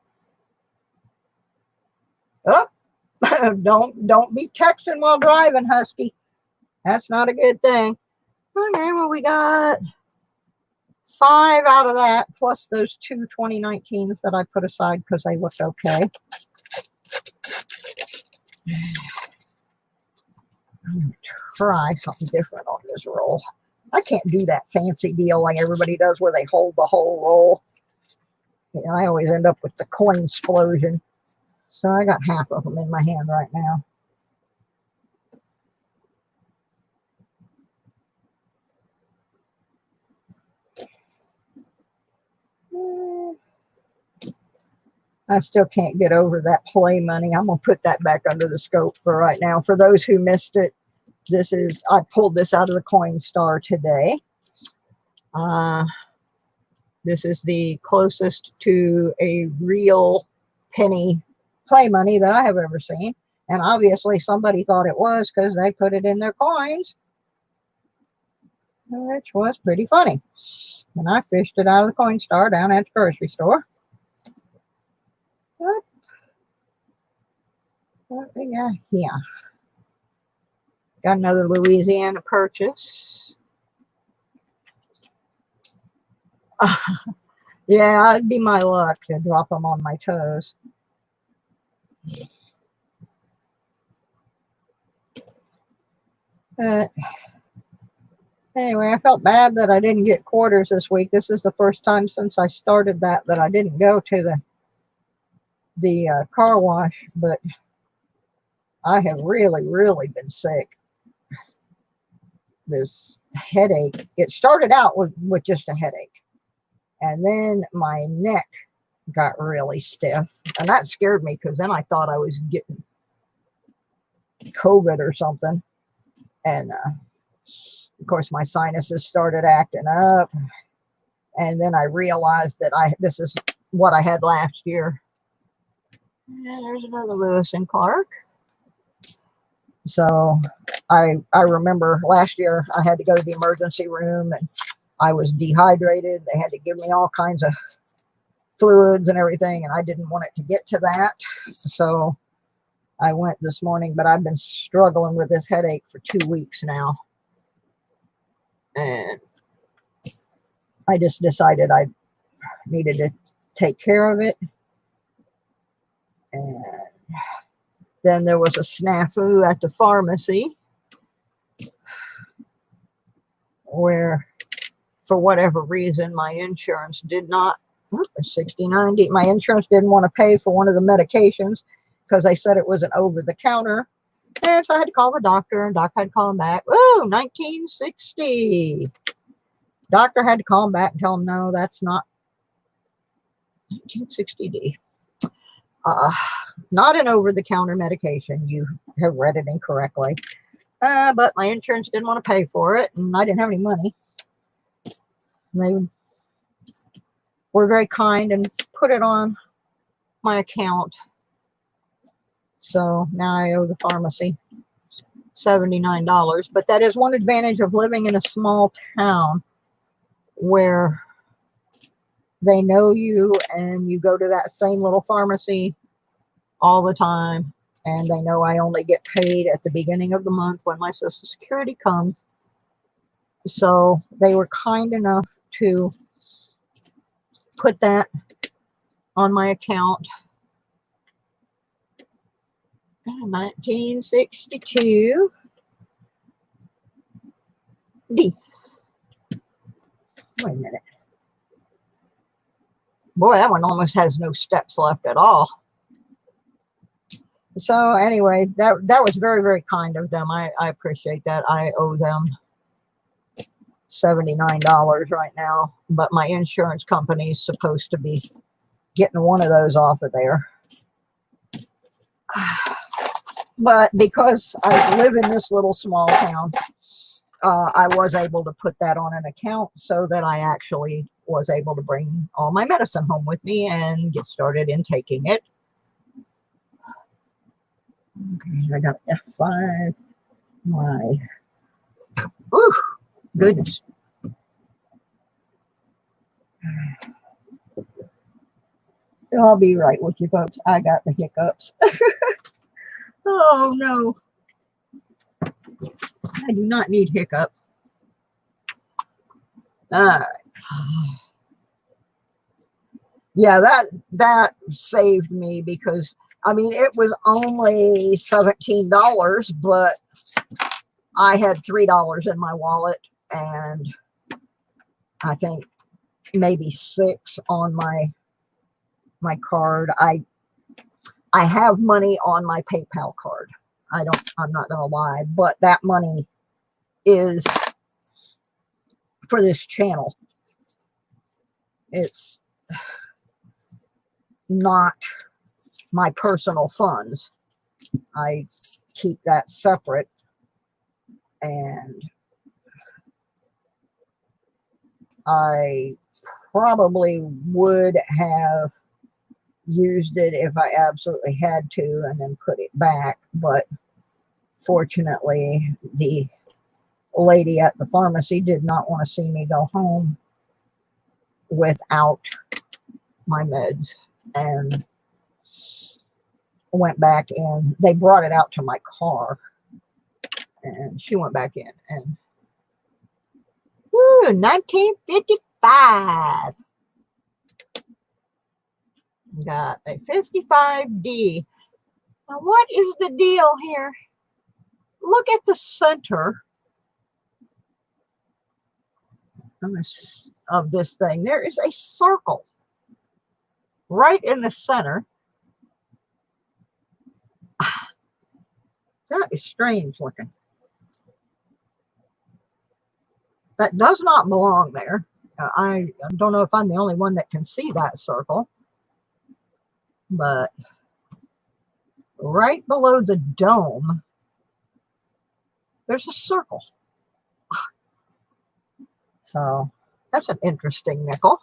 Oh, don't be texting while driving, Husky. That's not a good thing. Okay, well, we got 5 out of that, plus those 2 2019s that I put aside because they looked okay. I'm going to try something different on this roll. I can't do that fancy deal like everybody does where they hold the whole roll. You know, I always end up with the coin explosion. So I got half of them in my hand right now. I still can't get over that play money. I'm going to put that back under the scope for right now. For those who missed it, I pulled this out of the Coinstar today. This is the closest to a real penny play money that I have ever seen. And obviously somebody thought it was because they put it in their coins, which was pretty funny. And I fished it out of the Coinstar down at the grocery store. What we got here? Got another Louisiana purchase. Yeah, it'd be my luck to drop them on my toes. Anyway, I felt bad that I didn't get quarters this week. This is the first time since I started that I didn't go to the car wash, but I have really been sick. This headache, it started out with just a headache, and then my neck got really stiff, and that scared me because then I thought I was getting COVID or something. And of course my sinuses started acting up, and then I realized that this is what I had last year. And there's another Lewis and Clark. So I remember last year I had to go to the emergency room, and I was dehydrated. They had to give me all kinds of fluids and everything, and I didn't want it to get to that. So I went this morning, but I've been struggling with this headache for 2 weeks now. And I just decided I needed to take care of it. And then there was a snafu at the pharmacy where, for whatever reason, my insurance did not, $69.90. My insurance didn't want to pay for one of the medications because they said it was an over-the-counter. And so I had to call the doctor, and doctor had to call him back. Ooh, $19.60. Doctor had to call him back and tell him, no, that's not $19.60. Not an over-the-counter medication. You have read it incorrectly. But my insurance didn't want to pay for it, and I didn't have any money. They were very kind and put it on my account. So now I owe the pharmacy $79. But that is one advantage of living in a small town where they know you and you go to that same little pharmacy all the time. And they know I only get paid at the beginning of the month when my Social Security comes. So they were kind enough to put that on my account. 1962. D. Wait a minute. Boy, that one almost has no steps left at all. So anyway, that was very kind of them. I appreciate that. I owe them $79 right now, but my insurance company is supposed to be getting one of those off of there. But because I live in this little small town, I was able to put that on an account so that I actually was able to bring all my medicine home with me and get started in taking it. Okay, I got F5. Ooh, goodness. I'll be right with you folks. I got the hiccups. Oh no. I do not need hiccups. All right. Yeah, that saved me because I mean it was only $17, but I had $3 in my wallet and I think maybe $6 on my card. I have money on my PayPal card. I'm not gonna lie, but that money is for this channel. It's not my personal funds. I keep that separate, and I probably would have used it if I absolutely had to and then put it back. But fortunately, the lady at the pharmacy did not want to see me go home without my meds, and went back in. They brought it out to my car, and she went back in, and woo, 1955. Got a 55D. Now, what is the deal here? Look at the center of this thing. There is a circle right in the center. That is strange looking. That does not belong there. I don't know if I'm the only one that can see that circle, but right below the dome, there's a circle. So that's an interesting nickel.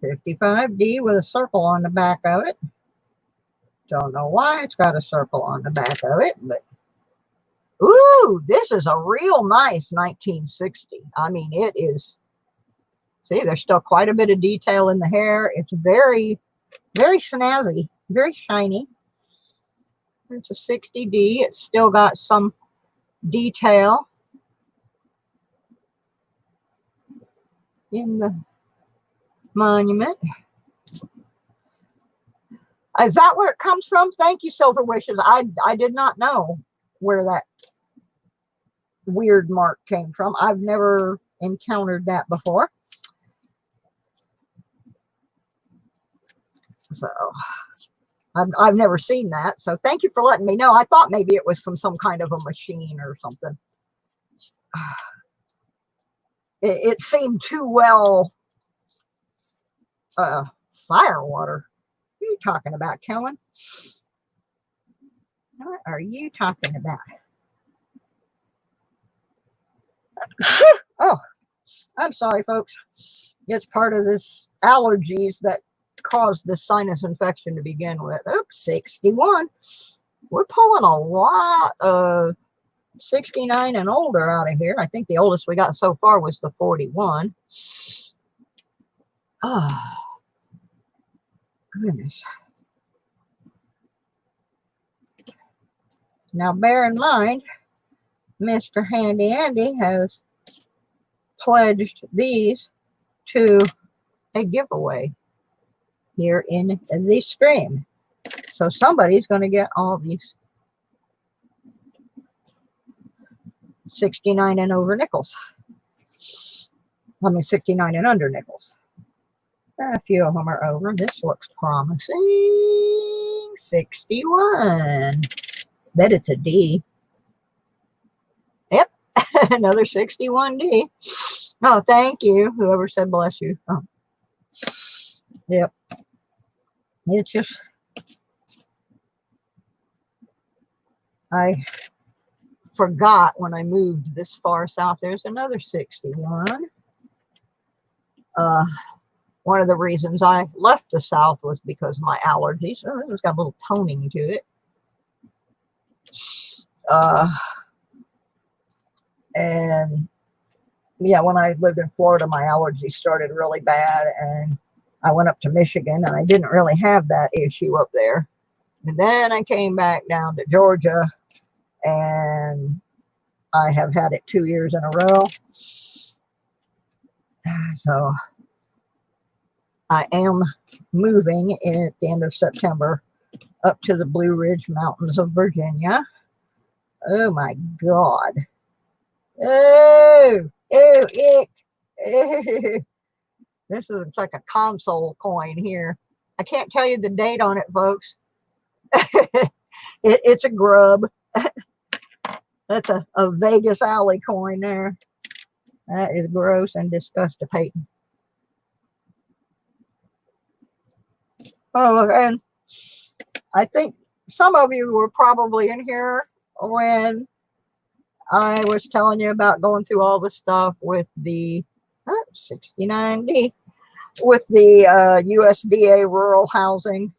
55D with a circle on the back of it. Don't know why it's got a circle on the back of it, but ooh, this is a real nice 1960. I mean, it is. See, there's still quite a bit of detail in the hair. It's very, very snazzy, very shiny. It's a 60D. It's still got some detail in the monument. Is that where it comes from? Thank you, Silver Wishes. I did not know where that weird mark came from. I've never encountered that before. So I've never seen that. So thank you for letting me know. I thought maybe it was from some kind of a machine or something. It seemed too well firewater. What are you talking about, Kellen? What are you talking about? Oh, I'm sorry, folks. It's part of this allergies that caused this sinus infection to begin with. Oops, 61. We're pulling a lot of 69 and older out of here. I think the oldest we got so far was the 41. Oh, goodness. Now, bear in mind, Mr. Handy Andy has pledged these to a giveaway here in the stream. So somebody's going to get all these 69 and over nickels. I mean, 69 and under nickels. A few of them are over. This looks promising. 61. Bet it's a D. Yep. Another 61D. Oh, thank you. Whoever said bless you. Oh. Yep. It's just, I forgot when I moved this far south, there's another 61. One of the reasons I left the south was because of my allergies. Oh, it's got a little toning to it. And yeah, when I lived in Florida, my allergies started really bad, and I went up to Michigan, and I didn't really have that issue up there. And then I came back down to Georgia, and I have had it 2 years in a row. So I am moving at the end of September up to the Blue Ridge Mountains of Virginia. Oh my God. Oh, oh, ick. This is like a console coin here. I can't tell you the date on it, folks. It's a grub. That's a Vegas Alley coin there. That is gross and disgusting. Oh, and I think some of you were probably in here when I was telling you about going through all the stuff with the 69D. with the USDA rural housing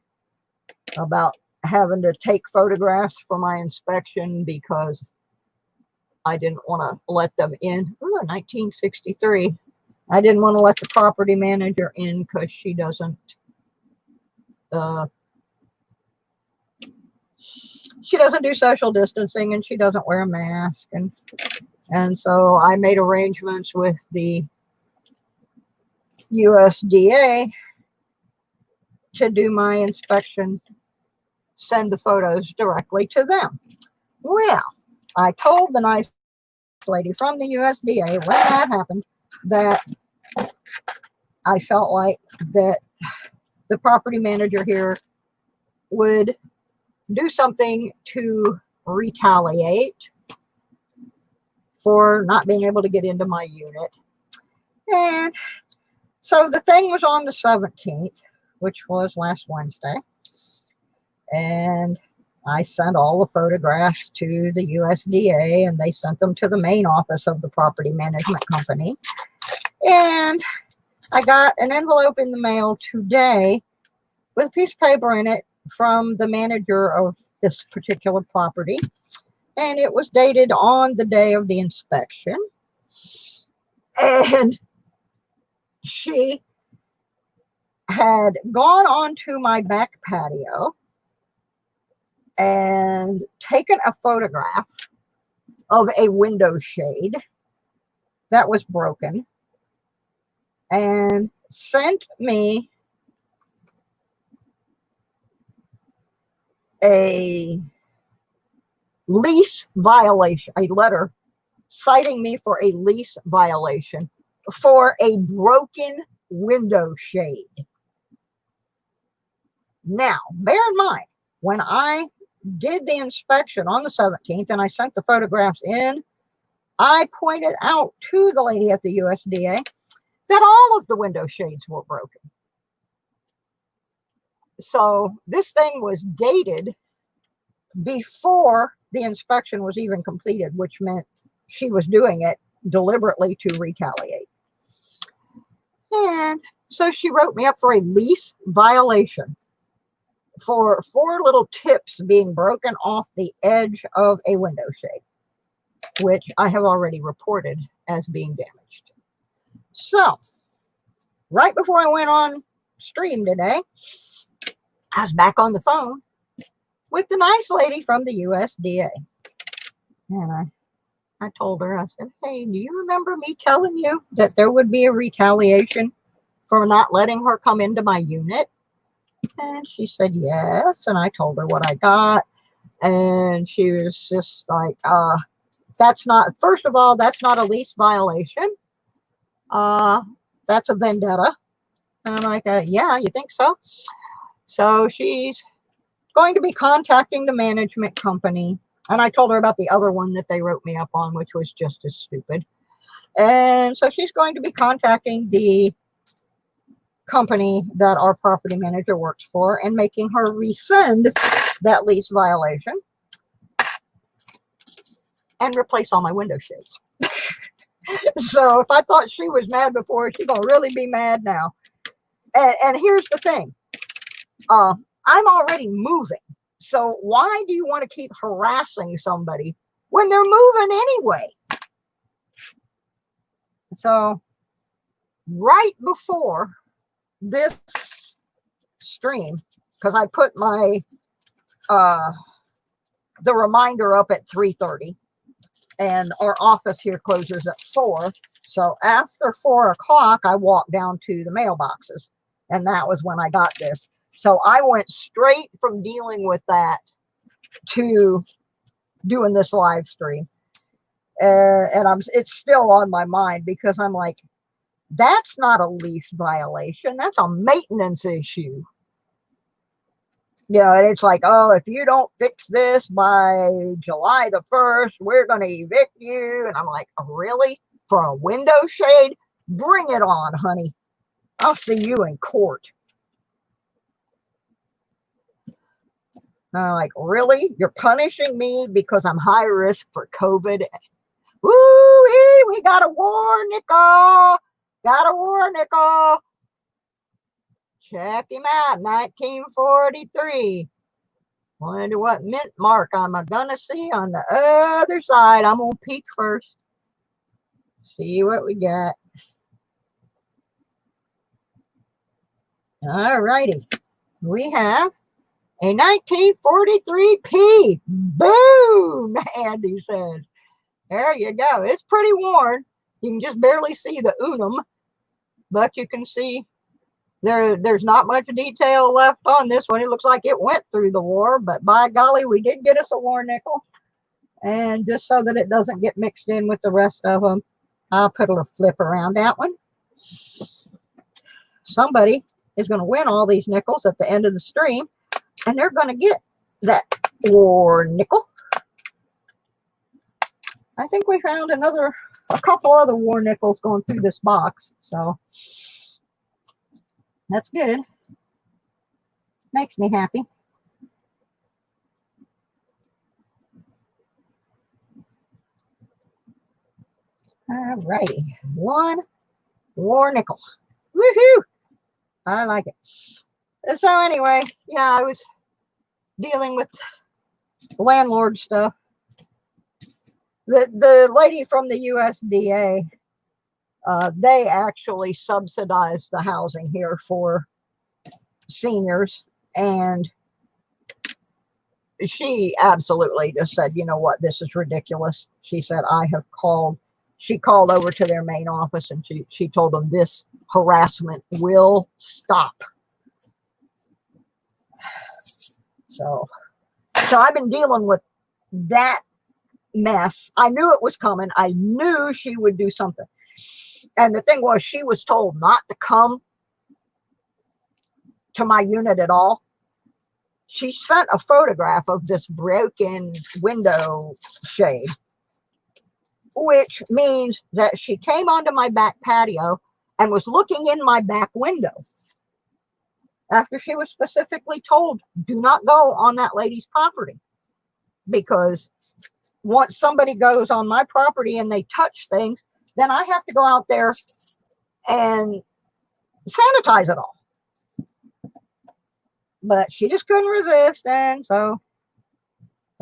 about having to take photographs for my inspection because I didn't want to let them in. Ooh, 1963. I didn't want to let the property manager in because she doesn't do social distancing and she doesn't wear a mask, and so I made arrangements with the USDA to do my inspection, send the photos directly to them. Well, I told the nice lady from the USDA when that happened that I felt like that the property manager here would do something to retaliate for not being able to get into my unit. And so the thing was on the 17th, which was last Wednesday. And I sent all the photographs to the USDA and they sent them to the main office of the property management company. And I got an envelope in the mail today with a piece of paper in it from the manager of this particular property. And it was dated on the day of the inspection. And she had gone onto my back patio and taken a photograph of a window shade that was broken and sent me a lease violation, a letter citing me for a lease violation for a broken window shade. Now, bear in mind, when I did the inspection on the 17th and I sent the photographs in, I pointed out to the lady at the USDA that all of the window shades were broken. So this thing was dated before the inspection was even completed, which meant she was doing it deliberately to retaliate. And so she wrote me up for a lease violation for 4 little tips being broken off the edge of a window shade, which I have already reported as being damaged. So, right before I went on stream today, I was back on the phone with the nice lady from the USDA. And I told her, I said, hey, do you remember me telling you that there would be a retaliation for not letting her come into my unit? And she said, yes. And I told her what I got. And she was just like, that's not, first of all, that's not a lease violation. That's a vendetta. And I'm like, yeah, you think so? So she's going to be contacting the management company. And I told her about the other one that they wrote me up on, which was just as stupid. And so she's going to be contacting the company that our property manager works for and making her rescind that lease violation and replace all my window shades. So if I thought she was mad before, she's going to really be mad now. And here's the thing. I'm already moving. So why do you want to keep harassing somebody when they're moving anyway? So right before this stream, because I put my the reminder up at 3:30 and our office here closes at 4. So after 4 o'clock, I walked down to the mailboxes, and that was when I got this. So I went straight from dealing with that to doing this live stream. And it's still on my mind because I'm like, that's not a lease violation. That's a maintenance issue. You know, and it's like, oh, if you don't fix this by July the 1st, we're going to evict you. And I'm like, oh, really? For a window shade? Bring it on, honey. I'll see you in court. And I'm like, really? You're punishing me because I'm high risk for COVID? Woo-wee, we got a war, Nicole. Got a war, Nicole. Check him out, 1943. Wonder what mint mark I'm gonna see on the other side. I'm gonna peek first. See what we got. All righty. We have a 1943 P. Boom, Andy says. There you go. It's pretty worn. You can just barely see the unum, but you can see there's not much detail left on this one. It looks like it went through the war, but by golly, we did get us a war nickel. And just so that it doesn't get mixed in with the rest of them, I'll put a little flip around that one. Somebody is going to win all these nickels at the end of the stream, and they're going to get that war nickel. I think we found a couple other war nickels going through this box, so that's good. Makes me happy. All righty, one war nickel. Woohoo! I like it. So anyway, yeah, I was dealing with landlord stuff. The lady from the USDA, they actually subsidize the housing here for seniors, and she absolutely just said, you know what, this is ridiculous. She said, she called over to their main office, and she told them this harassment will stop. So I've been dealing with that mess. I knew it was coming. I knew she would do something. And the thing was, she was told not to come to my unit at all. She sent a photograph of this broken window shade, which means that she came onto my back patio and was looking in my back window after she was specifically told, do not go on that lady's property, because once somebody goes on my property and they touch things, then I have to go out there and sanitize it all. But she just couldn't resist, and so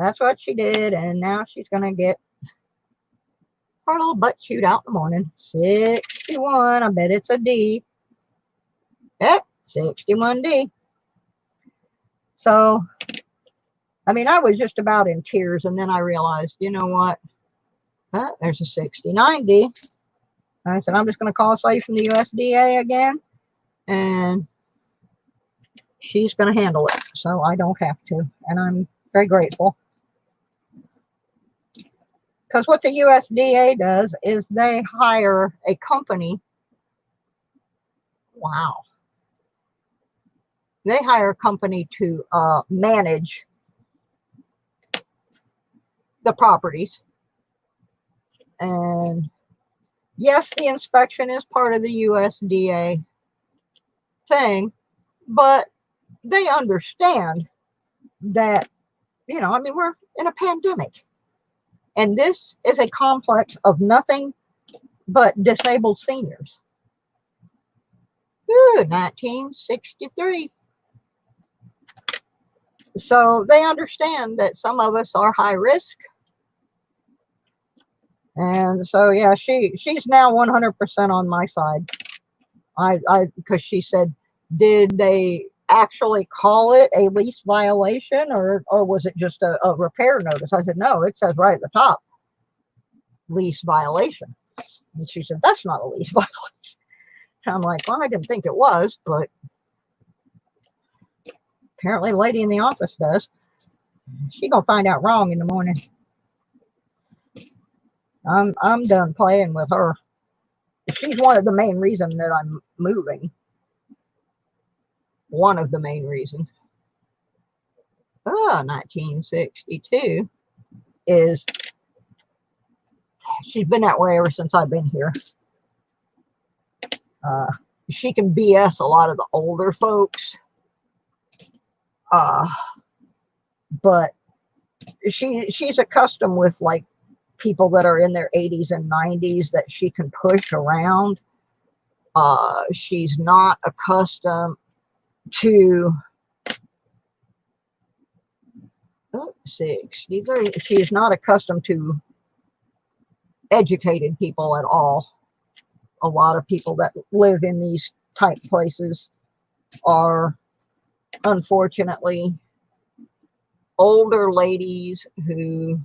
that's what she did, and now she's going to get her little butt chewed out in the morning. 61, I bet it's a D. Yep, 61D. So, I mean, I was just about in tears, and then I realized, you know what? There's a 69D. I said, I'm just going to call somebody from the USDA again, and she's going to handle it, so I don't have to, and I'm very grateful. Because what the USDA does is they hire a company. Wow. They hire a company to manage the properties. And yes, the inspection is part of the USDA thing, but they understand that, you know, I mean, we're in a pandemic. And this is a complex of nothing but disabled seniors. Ooh, 1963. So they understand that some of us are high risk. And so, yeah, she's now 100% on my side. Because she said, did they actually call it a lease violation, or was it just a repair notice? I said, no, it says right at the top, lease violation. And she said, that's not a lease violation. I'm like, well, I didn't think it was, but apparently the lady in the office does. She's gonna find out wrong in the morning. I'm done playing with her. She's one of the main reasons that I'm moving. One of the main reasons. 1962 is, she's been that way ever since I've been here. She can BS a lot of the older folks. But she's accustomed with like people that are in their 80s and 90s that she can push around. She's not accustomed. to 63. She is not accustomed to educated people at all. A lot of people that live in these type places are unfortunately older ladies who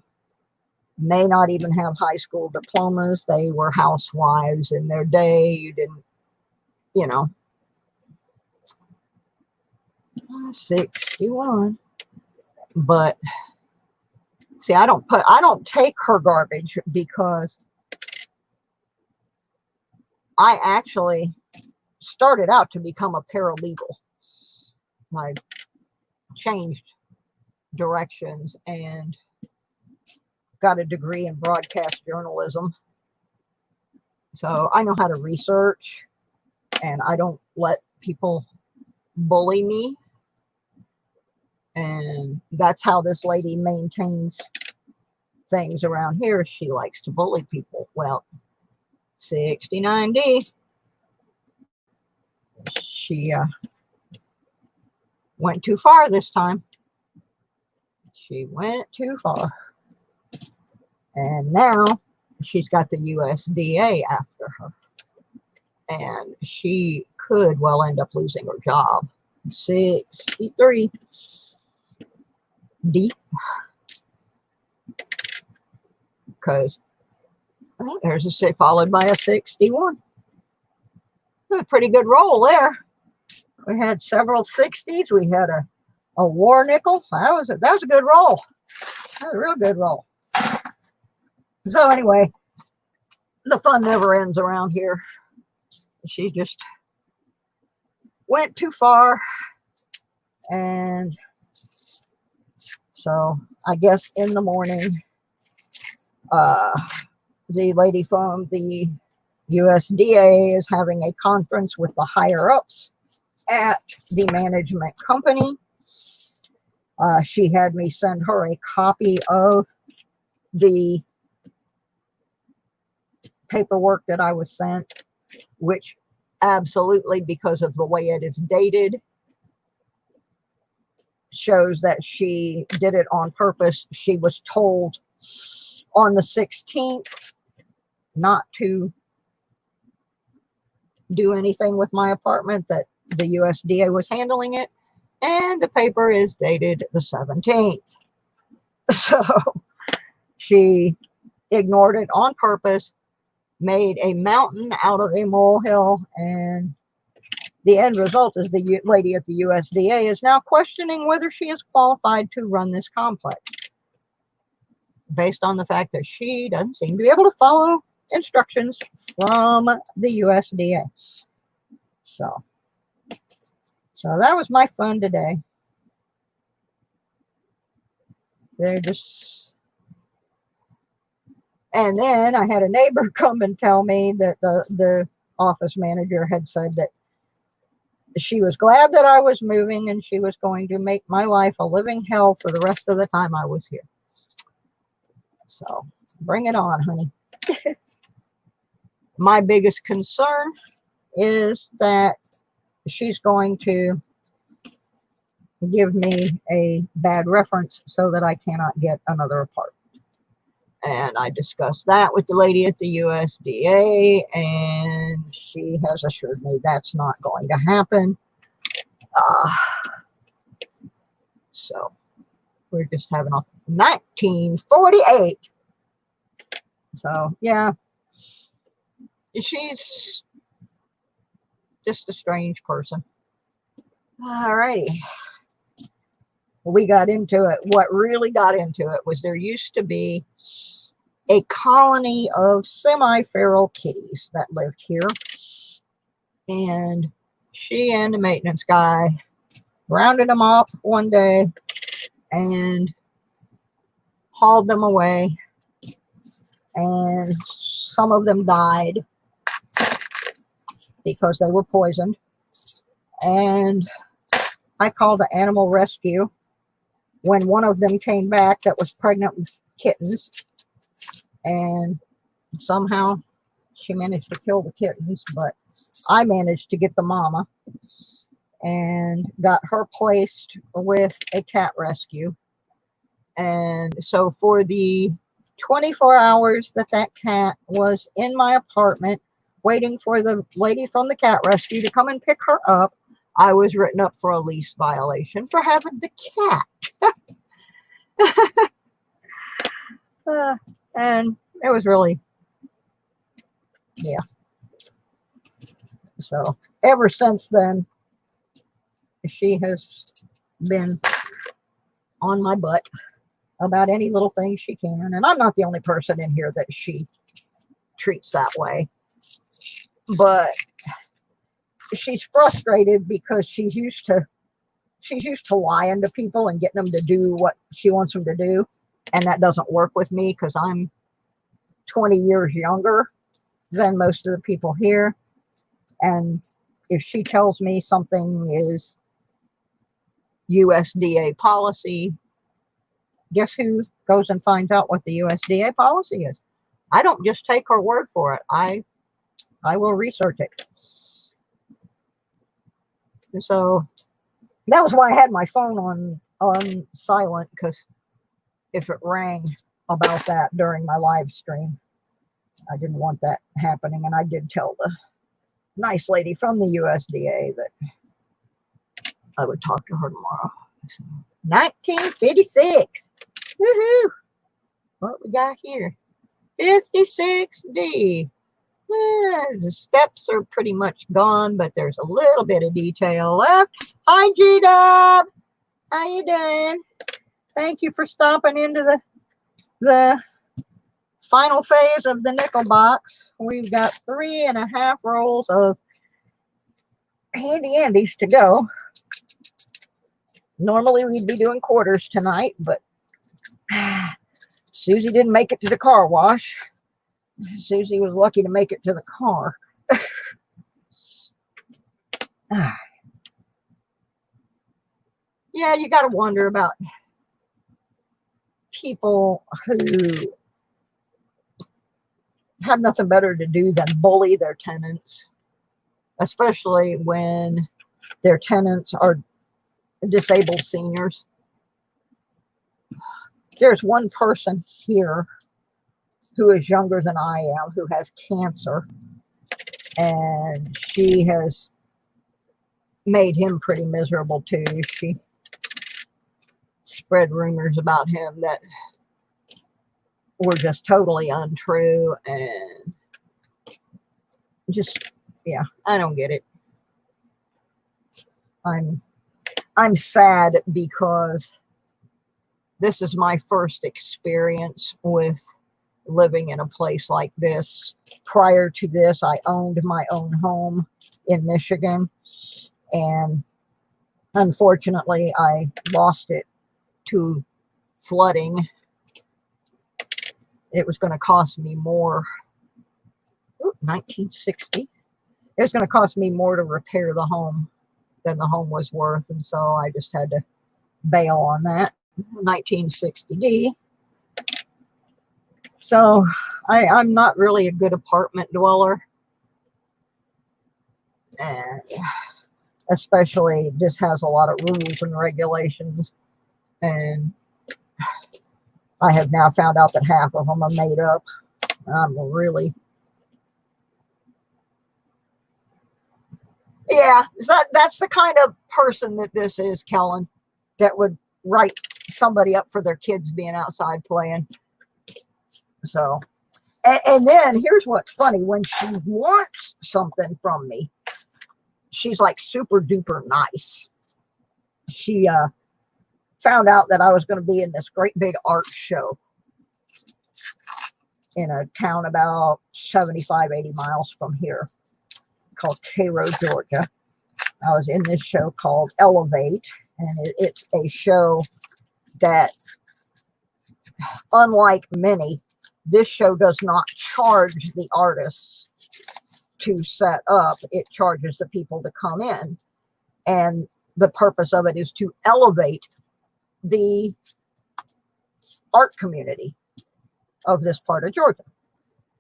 may not even have high school diplomas. They were housewives in their day. You didn't, you know. 61. But see, I don't take her garbage because I actually started out to become a paralegal. I changed directions and got a degree in broadcast journalism. So I know how to research, and I don't let people bully me. And that's how this lady maintains things around here. She likes to bully people. Well, 69D, she went too far this time. She went too far. And now she's got the USDA after her. And she could well end up losing her job. 63. Deep. Because there's a 6 followed by a 61. A pretty good roll there. We had several 60s. We had a war nickel. That was a good roll. That was a real good roll. So anyway, the fun never ends around here. She just went too far. And so I guess in the morning, the lady from the USDA is having a conference with the higher ups at the management company. She had me send her a copy of the paperwork that I was sent, which absolutely, because of the way it is dated, shows that she did it on purpose. She was told on the 16th not to do anything with my apartment, that the USDA was handling it, and the paper is dated the 17th. So she ignored it on purpose, made a mountain out of a molehill, and the end result is the lady at the USDA is now questioning whether she is qualified to run this complex based on the fact that she doesn't seem to be able to follow instructions from the USDA. So that was my fun today. They're just... And then I had a neighbor come and tell me that the office manager had said that she was glad that I was moving and she was going to make my life a living hell for the rest of the time I was here. So bring it on, honey. My biggest concern is that she's going to give me a bad reference so that I cannot get another apartment. And I discussed that with the lady at the USDA, and she has assured me that's not going to happen. So we're just having a 1948. So yeah, she's just a strange person. All righty. We got into it. What really got into it was there used to be a colony of semi-feral kitties that lived here. And she and the maintenance guy rounded them up one day and hauled them away. And some of them died because they were poisoned. And I called the animal rescue when one of them came back that was pregnant with kittens. And somehow she managed to kill the kittens, but I managed to get the mama. and got her placed with a cat rescue. And so for the 24 hours that that cat was in my apartment waiting for the lady from the cat rescue to come and pick her up, I was written up for a lease violation for having the cat. And it was really, yeah. So ever since then, she has been on my butt about any little thing she can. And I'm not the only person in here that she treats that way. But she's frustrated because she's used to lying to people and getting them to do what she wants them to do. And that doesn't work with me because I'm 20 years younger than most of the people here. And if she tells me something is USDA policy, guess who goes and finds out what the USDA policy is? I don't just take her word for it. I will research it. And so that was why I had my phone on silent, because if it rang about that during my live stream, I didn't want that happening. And I did tell the nice lady from the USDA that I would talk to her tomorrow. So, 1956. Woohoo! What we got here? 56D. The steps are pretty much gone, but there's a little bit of detail left. Hi, G-Dub. How you doing? Thank you for stopping into the final phase of the nickel box. We've got 3.5 rolls of handy Andes to go. Normally we'd be doing quarters tonight, but Susie didn't make it to the car wash. Susie was lucky to make it to the car. Yeah, you got to wonder about people who have nothing better to do than bully their tenants, especially when their tenants are disabled seniors. There's one person here who is younger than I am, who has cancer, and she has made him pretty miserable too. She spread rumors about him that were just totally untrue, and just, yeah, I don't get it. I'm sad because this is my first experience with living in a place like this. Prior to this, I owned my own home in Michigan, and unfortunately I lost it to flooding. It was going to cost me more. 1960. It was going to cost me more to repair the home than the home was worth, and so I just had to bail on that. 1960D. So I'm not really a good apartment dweller, and especially this has a lot of rules and regulations, and I have now found out that half of them are made up. I'm really, yeah, that's the kind of person that this is, Kellen, that would write somebody up for their kids being outside playing. So, and then here's what's funny. When she wants something from me, she's like super duper nice. She found out that I was going to be in this great big art show in a town about 75, 80 miles from here called Cairo, Georgia. I was in this show called Elevate, and it's a show that, unlike many, this show does not charge the artists to set up. It charges the people to come in. And the purpose of it is to elevate the art community of this part of Georgia.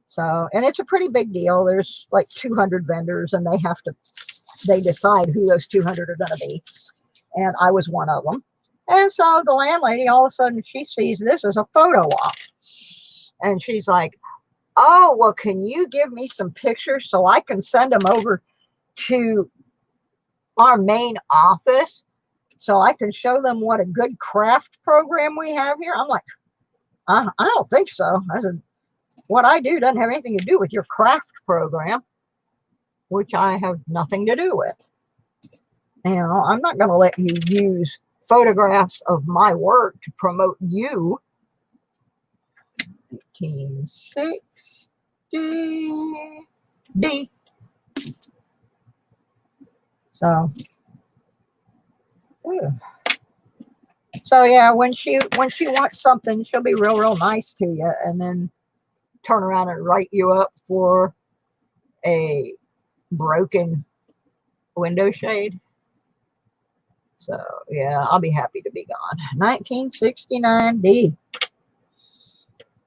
So, and it's a pretty big deal. There's like 200 vendors, and they have to they decide who those 200 are going to be. And I was one of them. And so the landlady, all of a sudden, she sees this as a photo op. And she's like, oh, well, can you give me some pictures so I can send them over to our main office so I can show them what a good craft program we have here? I'm like, I don't think so. I said, what I do doesn't have anything to do with your craft program, which I have nothing to do with. You know, I'm not going to let you use photographs of my work to promote you. 1860 D. So, so yeah, when she wants something, she'll be real nice to you, and then turn around and write you up for a broken window shade. So yeah, I'll be happy to be gone. 1969 D.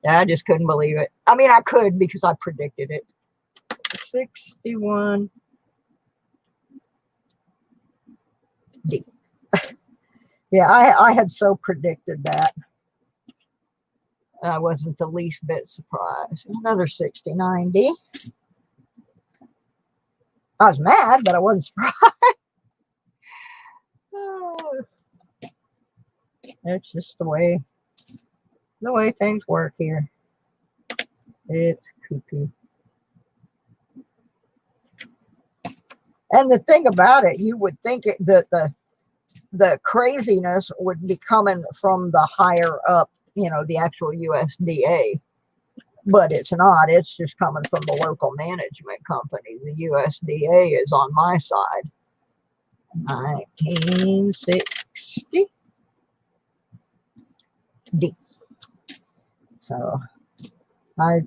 I just couldn't believe it. I mean, I could because I predicted it. 61 D. Yeah, I had so predicted that. I wasn't the least bit surprised. Another 69 D. I was mad, but I wasn't surprised. Oh, it's just the way things work here. It's cuckoo. And the thing about it, you would think that the craziness would be coming from the higher up, you know, the actual USDA, but it's not. It's just coming from the local management company. The USDA is on my side. 1960 D. So I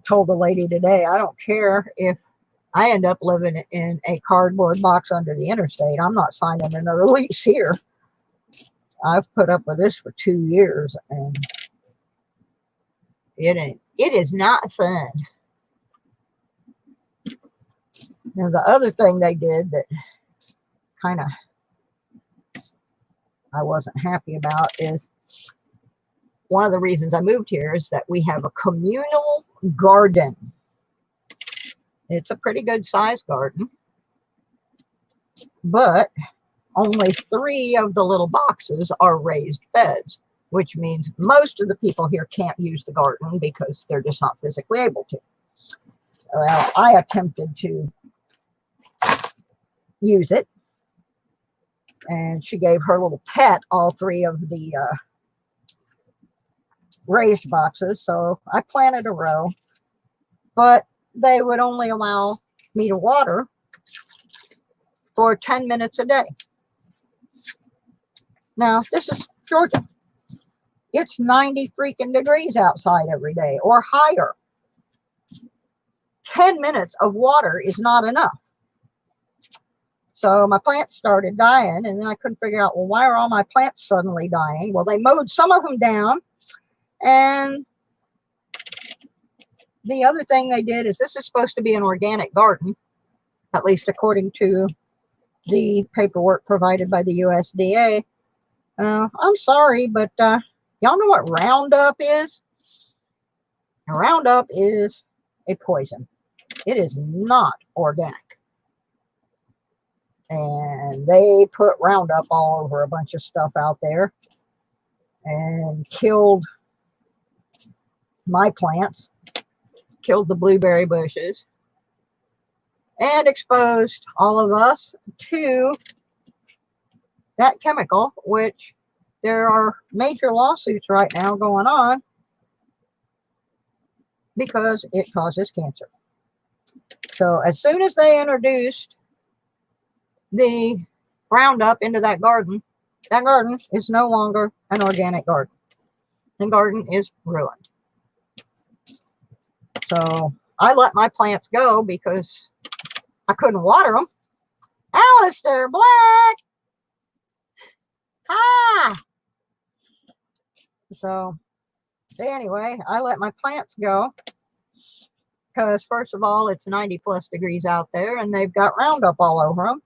told the lady today, I don't care if I end up living in a cardboard box under the interstate. I'm not signing another lease here. I've put up with this for 2 years, and it is not fun. Now, the other thing they did that kind of I wasn't happy about is one of the reasons I moved here is that we have a communal garden. It's a pretty good sized garden, but only 3 of the little boxes are raised beds, which means most of the people here can't use the garden because they're just not physically able to. Well, I attempted to use it, and she gave her little pet all 3 of the raised boxes, so I planted a row, but they would only allow me to water for 10 minutes a day. Now, this is Georgia. It's 90 freaking degrees outside every day or higher. 10 minutes of water is not enough. So my plants started dying, and then I couldn't figure out, well, why are all my plants suddenly dying? Well, they mowed some of them down, and the other thing they did is this is supposed to be an organic garden, at least according to the paperwork provided by the USDA. I'm sorry, but y'all know what Roundup is? Roundup is a poison. It is not organic. And they put Roundup all over a bunch of stuff out there and killed my plants, killed the blueberry bushes, and exposed all of us to that chemical, which there are major lawsuits right now going on because it causes cancer. So as soon as they introduced the Roundup into that garden is no longer an organic garden. The garden is ruined. So I let my plants go because I couldn't water them. Alistair Black! Hi! So anyway, I let my plants go because first of all, it's 90+ degrees out there and they've got Roundup all over them.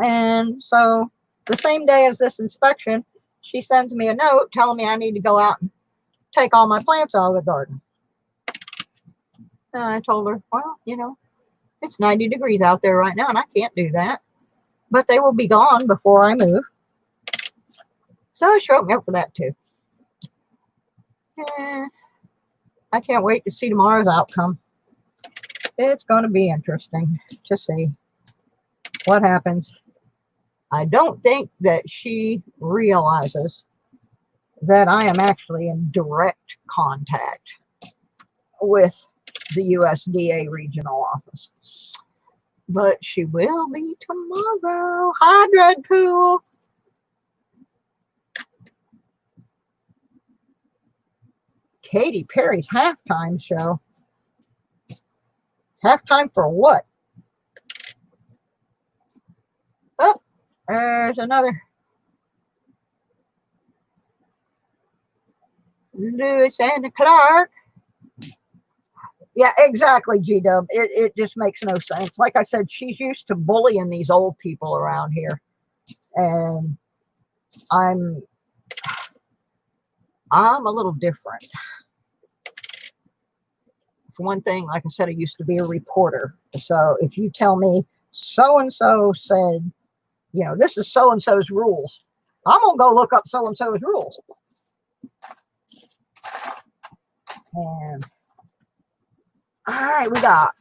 And so the same day as this inspection, she sends me a note telling me I need to go out and take all my plants out of the garden. And I told her, well, you know, it's 90 degrees out there right now and I can't do that. But they will be gone before I move. So she wrote me up for that too. And I can't wait to see tomorrow's outcome. It's going to be interesting to see what happens. I don't think that she realizes that I am actually in direct contact with the USDA regional office. But she will be tomorrow. Hi, Dreadpool. Katy Perry's halftime show. Halftime for what? Oh, there's another. Lewis and Clark. Yeah, exactly, G-Dub. It just makes no sense. Like I said, she's used to bullying these old people around here. And I'm a little different. For one thing, like I said, I used to be a reporter. So if you tell me so-and-so said, you know, this is so-and-so's rules, I'm going to go look up so-and-so's rules. And all right, we got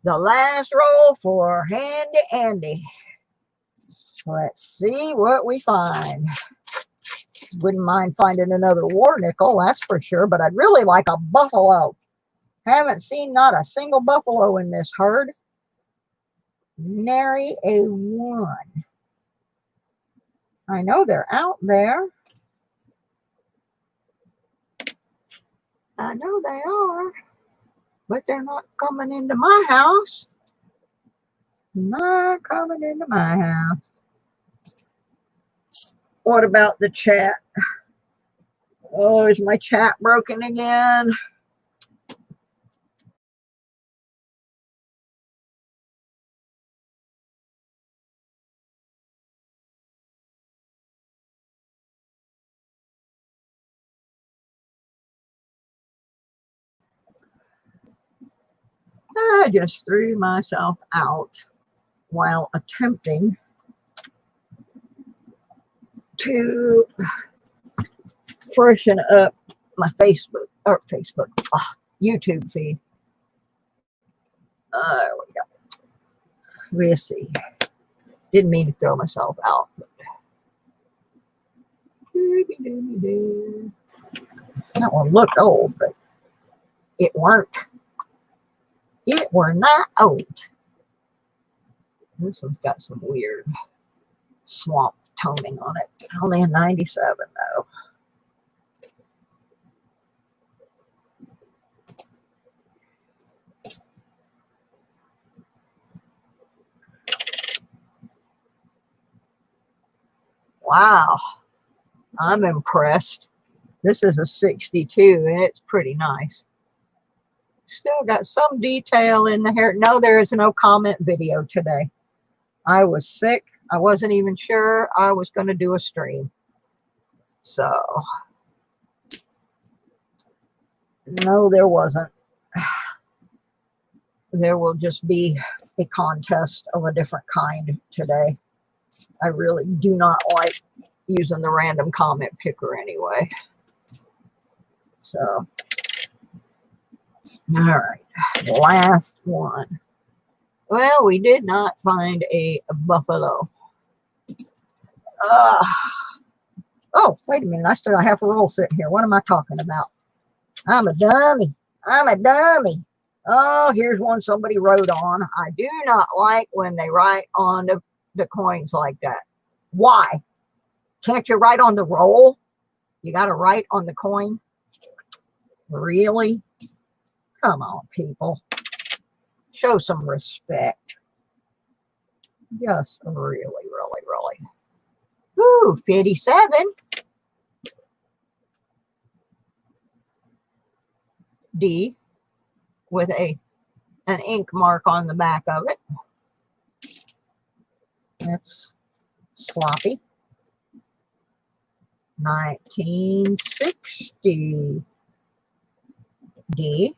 the last roll for Handy Andy. Let's see what we find. Wouldn't mind finding another war nickel, that's for sure, but I'd really like a buffalo. Haven't seen not a single buffalo in this herd. Nary a one. I know they're out there. I know they are. But they're not coming into my house. Not coming into my house. What about the chat? Oh, is my chat broken again? I just threw myself out while attempting to freshen up my YouTube feed. There we go. We'll see. Didn't mean to throw myself out. But that one looked old, but it weren't. It were not old. This one's got some weird swamp toning on it. Only a 97 though. Wow, I'm impressed. This is a 62 and it's pretty nice. Still got some detail in the hair. No, there is no comment video today. I was sick. I wasn't even sure I was going to do a stream. So, no, there wasn't. There will just be a contest of a different kind today. I really do not like using the random comment picker anyway. So, all right, last one. Well, we did not find a buffalo. Oh, wait a minute. I still have a roll sitting here. What am I talking about? I'm a dummy. I'm a dummy. Oh, here's one somebody wrote on. I do not like when they write on the coins like that. Why? Can't you write on the roll? You got to write on the coin? Really? Come on, people. Show some respect. Just really, really, really. Ooh, 57. D with a an ink mark on the back of it. That's sloppy. 1960 D.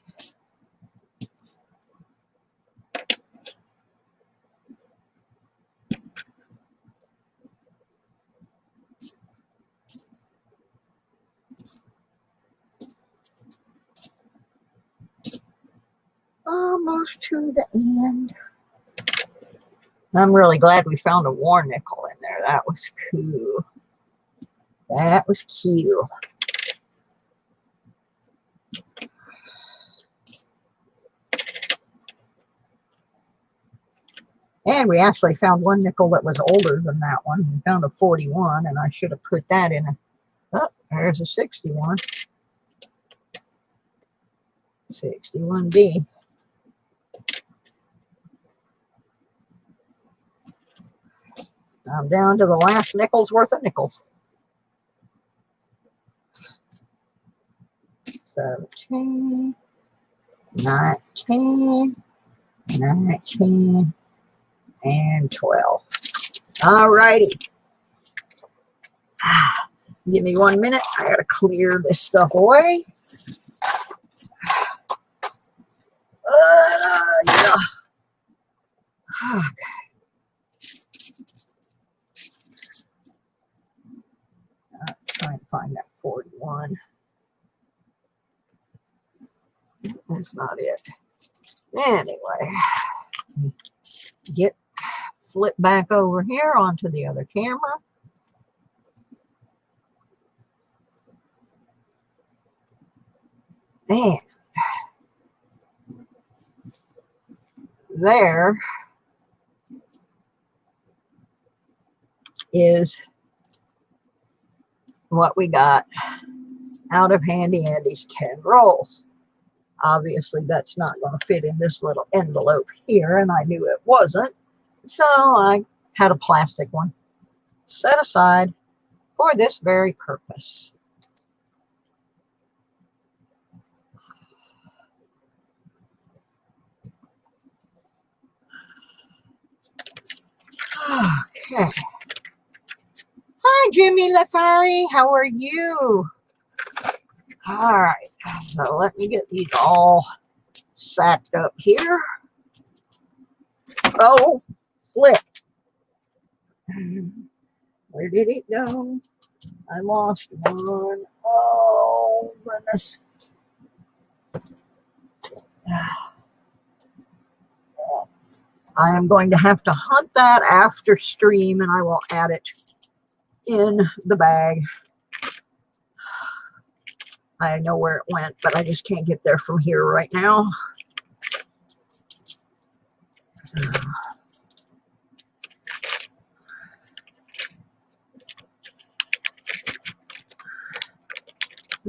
Almost to the end. I'm really glad we found a war nickel in there. That was cool. That was cute. And we actually found one nickel that was older than that one. We found a 41, and I should have put that in a... Oh, there's a 61. 61B. I'm down to the last nickel's worth of nickels. 17, 19, 19, and 12. All righty. Give me 1 minute. I gotta clear this stuff away. Yeah. Okay. Trying to find that 41. That's not it. Anyway, flip back over here onto the other camera. And there is what we got out of Handy Andy's 10 rolls. Obviously, that's not going to fit in this little envelope here, and I knew it wasn't. So I had a plastic one set aside for this very purpose. Okay. Hi, Jimmy Latari. How are you? All right. So let me get these all sacked up here. Oh, flip. Where did it go? I lost one. Oh, goodness. I am going to have to hunt that after stream, and I will add it in the bag. I know where it went, but I just can't get there from here right now.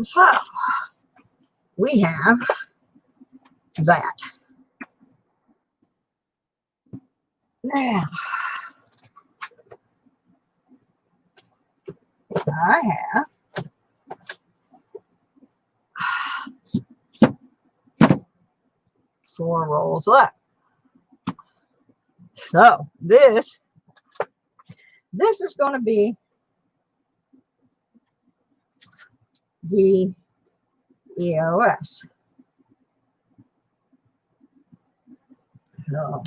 So we have that. Now, I have four rolls left. So this is going to be the EOS. So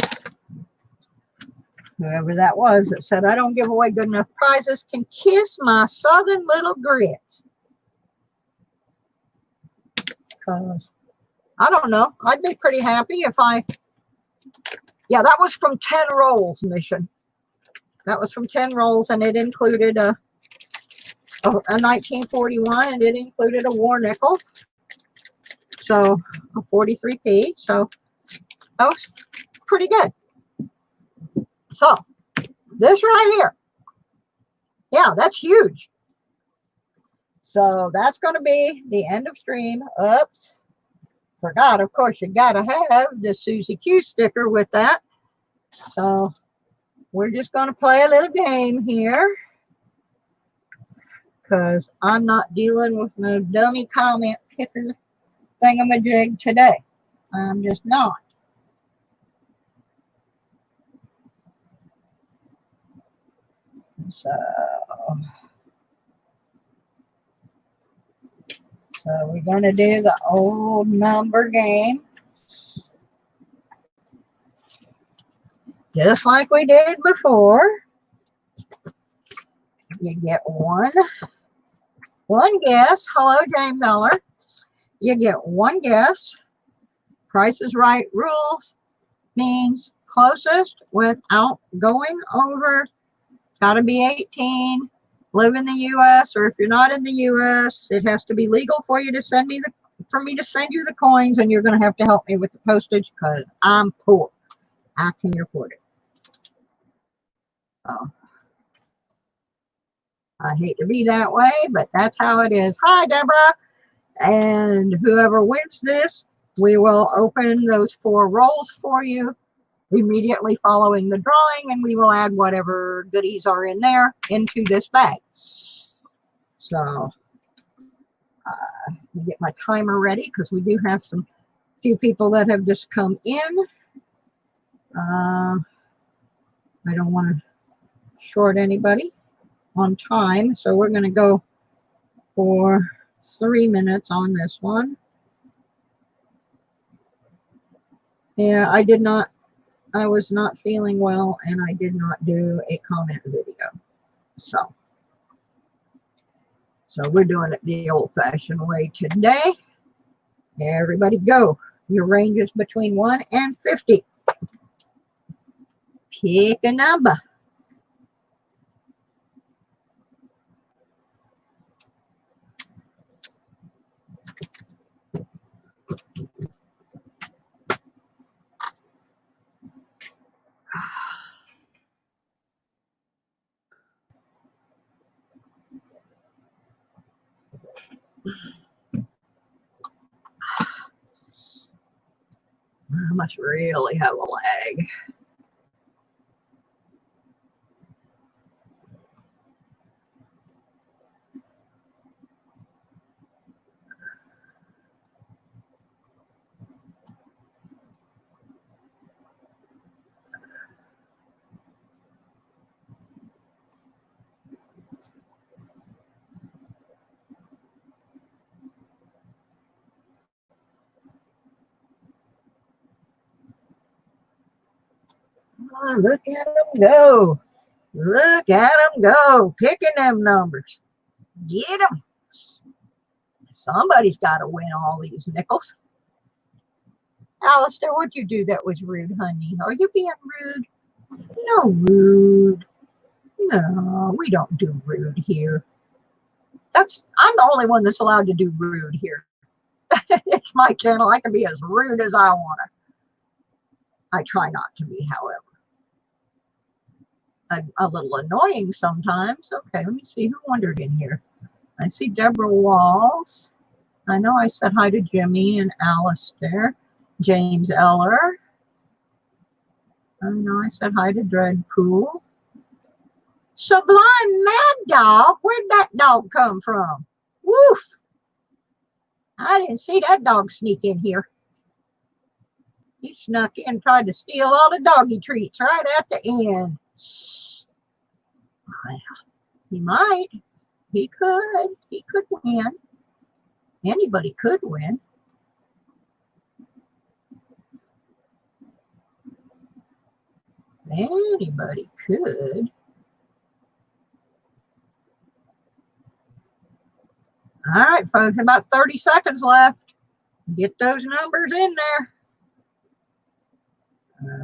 whoever that was that said I don't give away good enough prizes can kiss my southern little grits. Because I don't know, I'd be pretty happy if yeah, that was from 10 rolls, Mission. That was from 10 rolls, and it included a 1941, and it included a war nickel. So a 43p. So that was pretty good. So this right here, yeah, that's huge. So that's going to be the end of stream. Oops, forgot. Of course, you got to have the Susie Q sticker with that. So we're just going to play a little game here, because I'm not dealing with no dummy comment picker thingamajig today. I'm just not. So we're going to do the old number game. Just like we did before. You get one guess. Hello, James Eller. You get one guess. Price is Right rules means closest without going over. Got to be 18. Live in the U.S. or if you're not in the U.S., it has to be legal for you to send me for me to send you the coins, and you're going to have to help me with the postage because I'm poor. I can't afford it. Oh, I hate to be that way, but that's how it is. Hi, Deborah. And whoever wins this, we will open those 4 rolls for you immediately following the drawing, and we will add whatever goodies are in there into this bag. So get my timer ready because we do have few people that have just come in. I don't want to short anybody on time, so we're going to go for 3 minutes on this one. Yeah, I was not feeling well, and I did not do a comment video. So we're doing it the old-fashioned way today. Everybody go. Your range is between 1 and 50. Pick a number. I must really have a lag. Oh, look at them go. Look at them go. Picking them numbers. Get them. Somebody's got to win all these nickels. Alistair, what'd you do that was rude, honey? Are you being rude? No rude. No, we don't do rude here. I'm the only one that's allowed to do rude here. It's my channel. I can be as rude as I want to. I try not to be, however. I'm a little annoying sometimes. Okay, let me see who wandered in here. I see Deborah Walls. I know I said hi to Jimmy and Alistair. James Eller. I know I said hi to Dreadpool. Sublime Mad Dog? Where'd that dog come from? Woof! I didn't see that dog sneak in here. He snuck in and tried to steal all the doggy treats right at the end. Well, he might. He could. He could win. Anybody could win. Anybody could. All right, folks, about 30 seconds left. Get those numbers in there.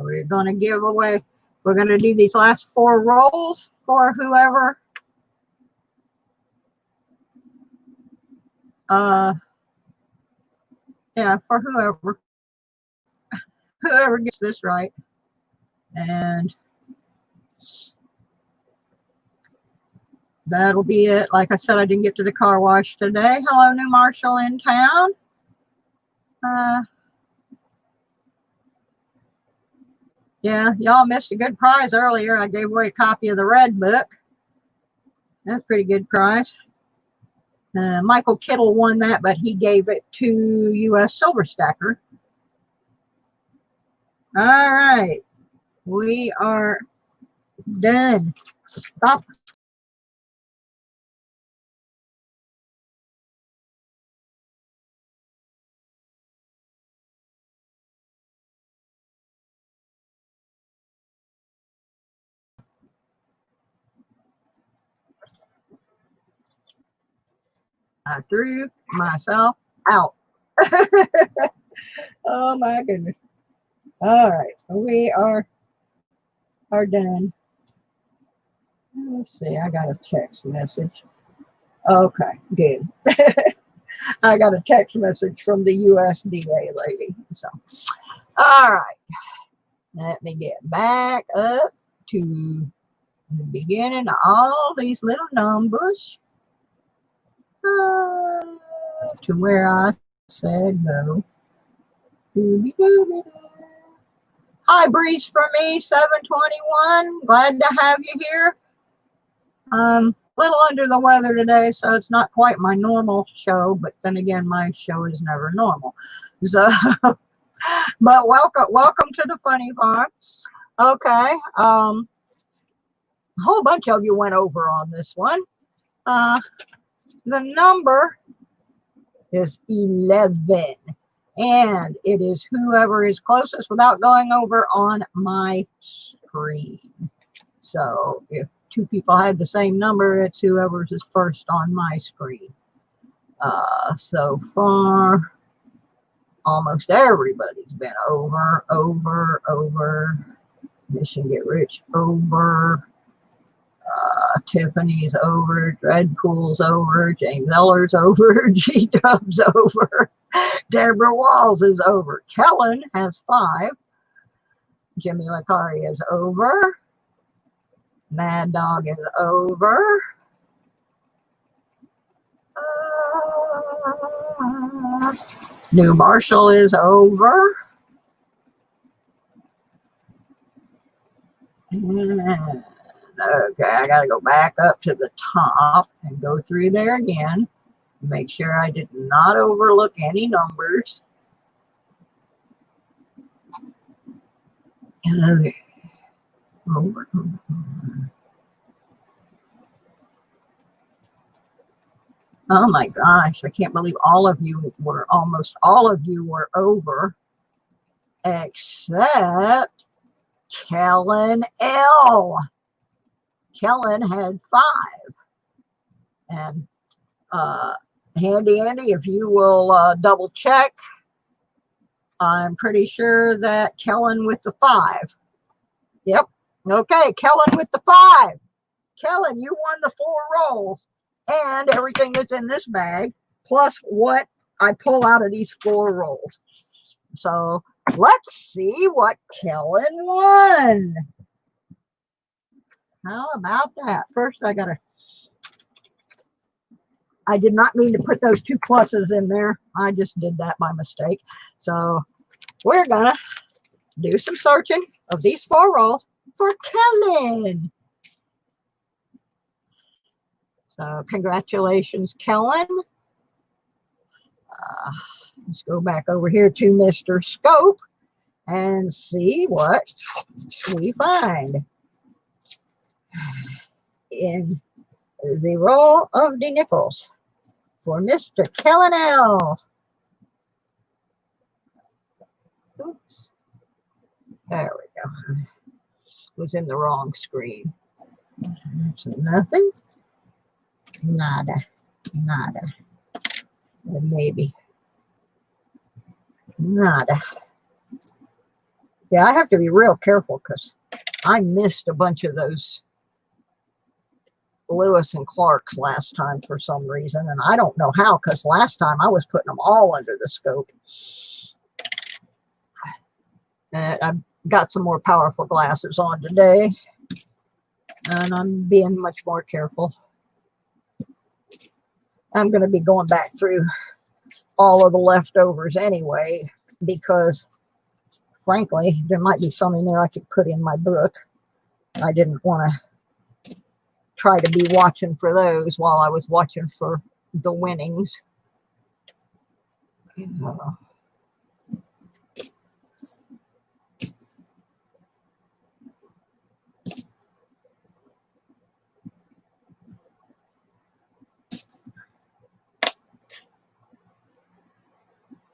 We're going to give away, we're going to do these last 4 rolls for whoever. Yeah, for whoever gets this right. And that'll be it. Like I said, I didn't get to the car wash today. Hello, New Marshall in town. Yeah, y'all missed a good prize earlier. I gave away a copy of the Red Book. That's a pretty good prize. Michael Kittle won that, but he gave it to U.S. Silver Stacker. All right. We are done. Stop I threw myself out. Oh my goodness. All right, we are done. Let's see, I got a text message. Okay, good. I got a text message from the USDA lady. So, all right, let me get back up to the beginning of all these little numbers to where I said go. Hi, Breeze for me, 721. Glad to have you here. A little under the weather today, so it's not quite my normal show, but then again, my show is never normal. So, but welcome to the Funny Farm. Okay, a whole bunch of you went over on this one. The number is 11, and it is whoever is closest without going over on my screen. So if two people had the same number, it's whoever's is first on my screen. So far, almost everybody's been over. Mission Get Rich over. Tiffany's over. Dreadpool's over. James Eller's over. G-Dub's over. Deborah Walls is over. Kellen has 5. Jimmy Licari is over. Mad Dog is over. New Marshall is over. And, okay, I got to go back up to the top and go through there again. Make sure I did not overlook any numbers. Okay. Over. Oh my gosh, I can't believe almost all of you were over, except Kellen L. Kellen had 5. And Handy Andy, if you will double check, I'm pretty sure that Kellen with the 5. Yep. Okay, Kellen with the 5. Kellen, you won the 4 rolls and everything that's in this bag, plus what I pull out of these 4 rolls. So let's see what Kellen won. How about that? First, I did not mean to put those 2 pluses in there. I just did that by mistake. So we're going to do some searching of these 4 rolls for Kellen. So congratulations, Kellen. Let's go back over here to Mr. Scope and see what we find in the roll of the nickels for Mr. Kellen L. Oops. There we go. Was in the wrong screen. So nothing. Nada. Maybe. Nada. Yeah, I have to be real careful because I missed a bunch of those Lewis and Clark's last time for some reason, and I don't know how, because last time I was putting them all under the scope. And I've got some more powerful glasses on today, and I'm being much more careful. I'm going to be going back through all of the leftovers anyway, because frankly, there might be some in there I could put in my book. I didn't want to try to be watching for those while I was watching for the winnings.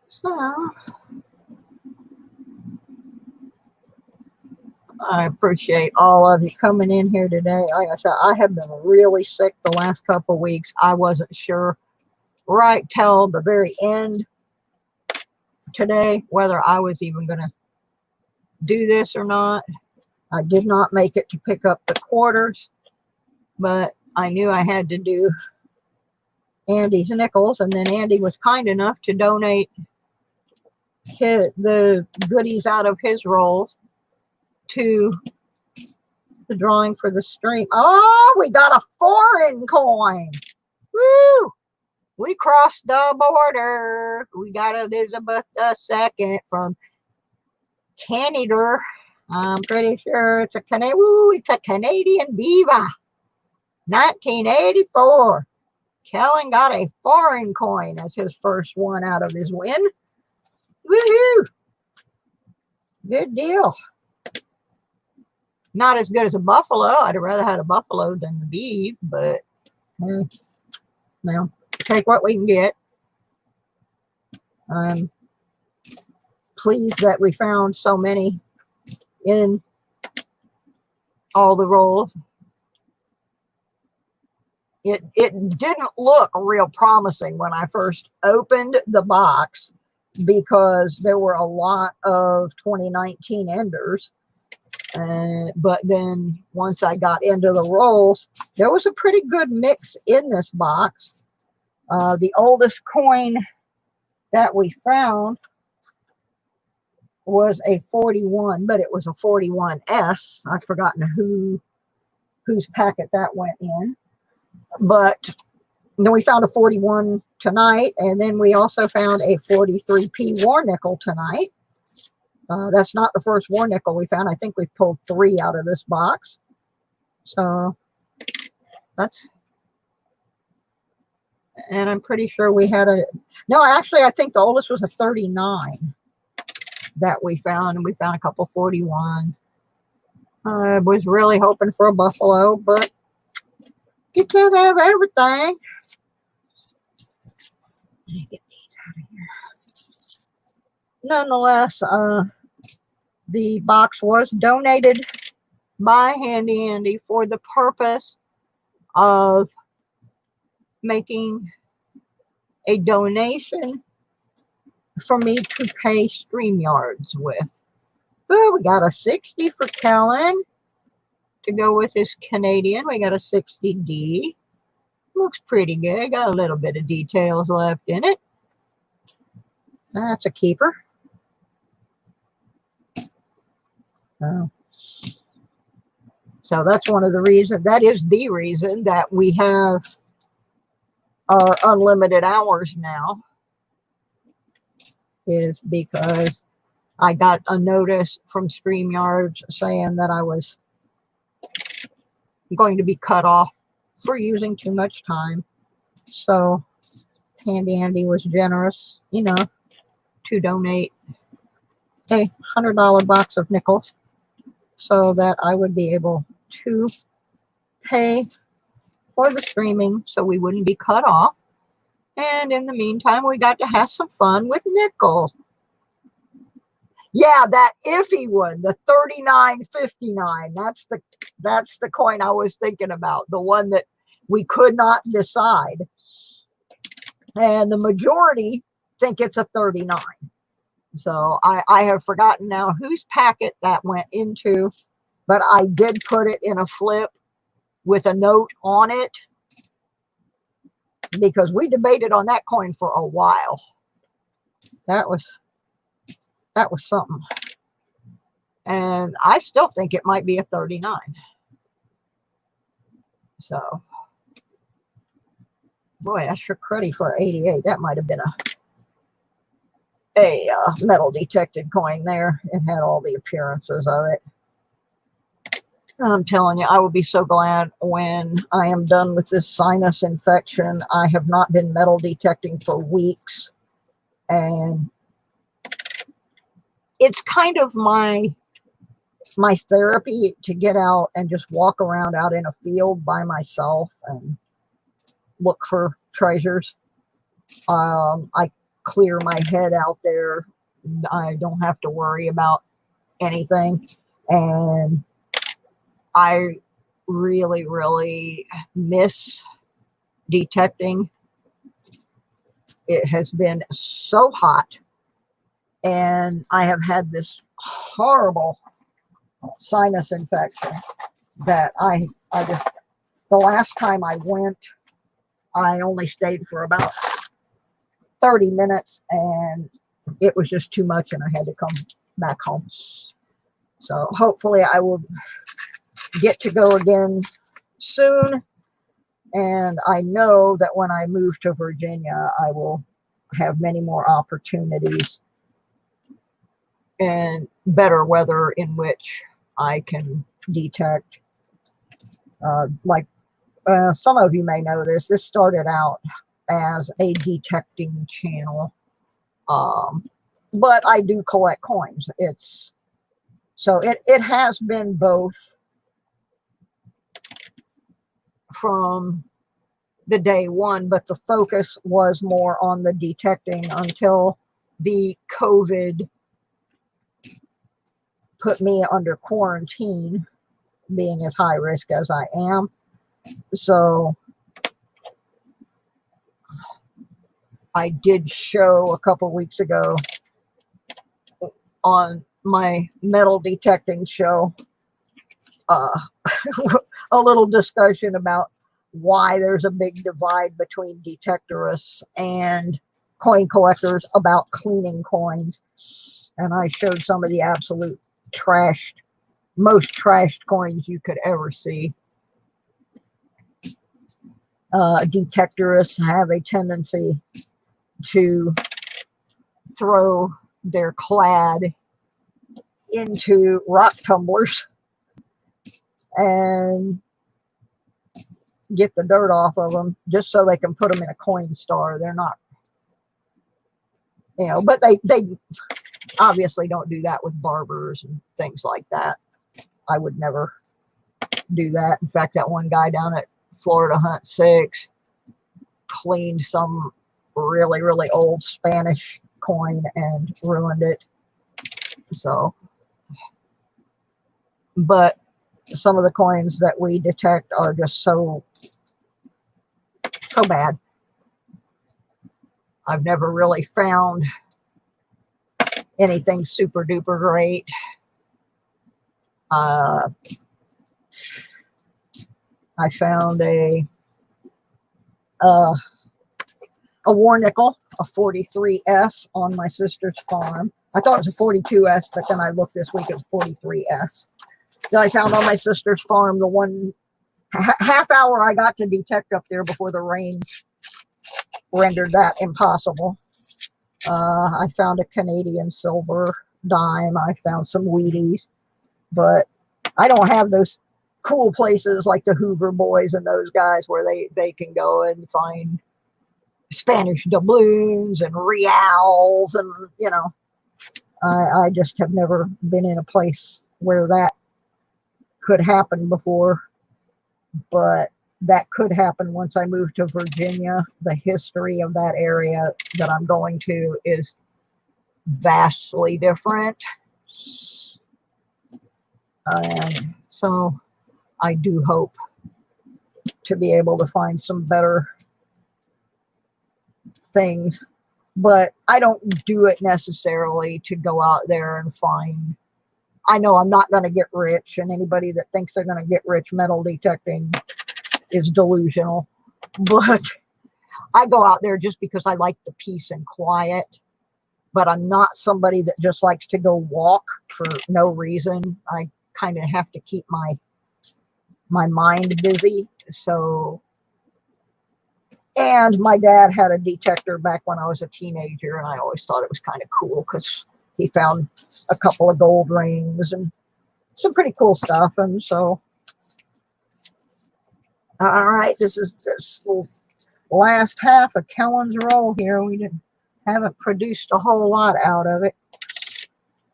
So I appreciate all of you coming in here today. Like I said, I have been really sick the last couple of weeks. I wasn't sure right till the very end today whether I was even going to do this or not. I did not make it to pick up the quarters, but I knew I had to do Andy's nickels, and then Andy was kind enough to donate the goodies out of his rolls to the drawing for the stream. Oh, we got a foreign coin. Woo! We crossed the border. We got Elizabeth II from Canada. I'm pretty sure it's a it's a Canadian Viva. 1984. Kellen got a foreign coin as his first one out of his win. Woohoo! Good deal. Not as good as a buffalo. I'd have rather had a buffalo than the beef, but well, take what we can get. I'm pleased that we found so many in all the rolls. It didn't look real promising when I first opened the box because there were a lot of 2019 enders. But then once I got into the rolls, there was a pretty good mix in this box. The oldest coin that we found was a 41, but it was a 41S. I've forgotten whose packet that went in. But then we found a 41 tonight, and then we also found a 43p war nickel tonight. That's not the first war nickel we found. I think we pulled 3 out of this box. So that's, and I'm pretty sure we had no, actually, I think the oldest was a 39 that we found, and we found a couple 41s. I was really hoping for a buffalo, but you can't have everything. Let me get these out of here. Nonetheless, the box was donated by Handy Andy for the purpose of making a donation for me to pay StreamYards with. Well, we got a 60 for Kellen to go with his Canadian. We got a 60D. Looks pretty good. Got a little bit of details left in it. That's a keeper. So that's one of the reasons, that is the reason that we have our unlimited hours now, is because I got a notice from StreamYards saying that I was going to be cut off for using too much time. So Handy Andy was generous, you know, to donate a $100 box of nickels so that I would be able to pay for the streaming so we wouldn't be cut off. And in the meantime, we got to have some fun with nickels. Yeah, that iffy one, the 39.59. That's the coin I was thinking about, the one that we could not decide. And the majority think it's a 39. So I have forgotten now whose packet that went into, but I did put it in a flip with a note on it because we debated on that coin for a while. That was something. And I still think it might be a 39. So, boy, that's for cruddy for 88. That might have been a metal detected coin there. It had all the appearances of it. I'm telling you, I will be so glad when I am done with this sinus infection. I have not been metal detecting for weeks. And it's kind of my therapy to get out and just walk around out in a field by myself and look for treasures. I clear my head out there. I don't have to worry about anything. And I really, really miss detecting It has been so hot, and I have had this horrible sinus infection that I just, the last time I went, I only stayed for about 30 minutes, and it was just too much, and I had to come back home. So hopefully I will get to go again soon. And I know that when I move to Virginia, I will have many more opportunities and better weather in which I can detect. Some of you may know this. This started out as a detecting channel, but I do collect coins. It has been both from the day one, but the focus was more on the detecting until the COVID put me under quarantine, being as high risk as I am. So I did show a couple weeks ago on my metal detecting show a little discussion about why there's a big divide between detectorists and coin collectors about cleaning coins. And I showed some of the absolute most trashed coins you could ever see. Detectorists have a tendency to throw their clad into rock tumblers and get the dirt off of them just so they can put them in a coin star. They're not, but they obviously don't do that with barbers and things like that. I would never do that. In fact, that one guy down at Florida Hunt 6 cleaned some really, really old Spanish coin and ruined it. So, but some of the coins that we detect are just so bad. I've never really found anything super duper great. I found a war nickel, a 43S on my sister's farm. I thought it was a 42S, but then I looked this week, it was 43S. So I found on my sister's farm the one half hour I got to detect up there before the rain rendered that impossible. I found a Canadian silver dime. I found some Wheaties, but I don't have those cool places like the Hoover boys and those guys where they can go and find Spanish doubloons and reals, and I just have never been in a place where that could happen before, but that could happen once I move to Virginia. The history of that area that I'm going to is vastly different, and so I do hope to be able to find some better things, but I don't do it necessarily to go out there and find. I know I'm not going to get rich, and anybody that thinks they're going to get rich metal detecting is delusional, but I go out there just because I like the peace and quiet, but I'm not somebody that just likes to go walk for no reason. I kind of have to keep my mind busy. So, and my dad had a detector back when I was a teenager, and I always thought it was kind of cool because he found a couple of gold rings and some pretty cool stuff. And so, all right, this is this last half of Kellen's roll here. We haven't produced a whole lot out of it.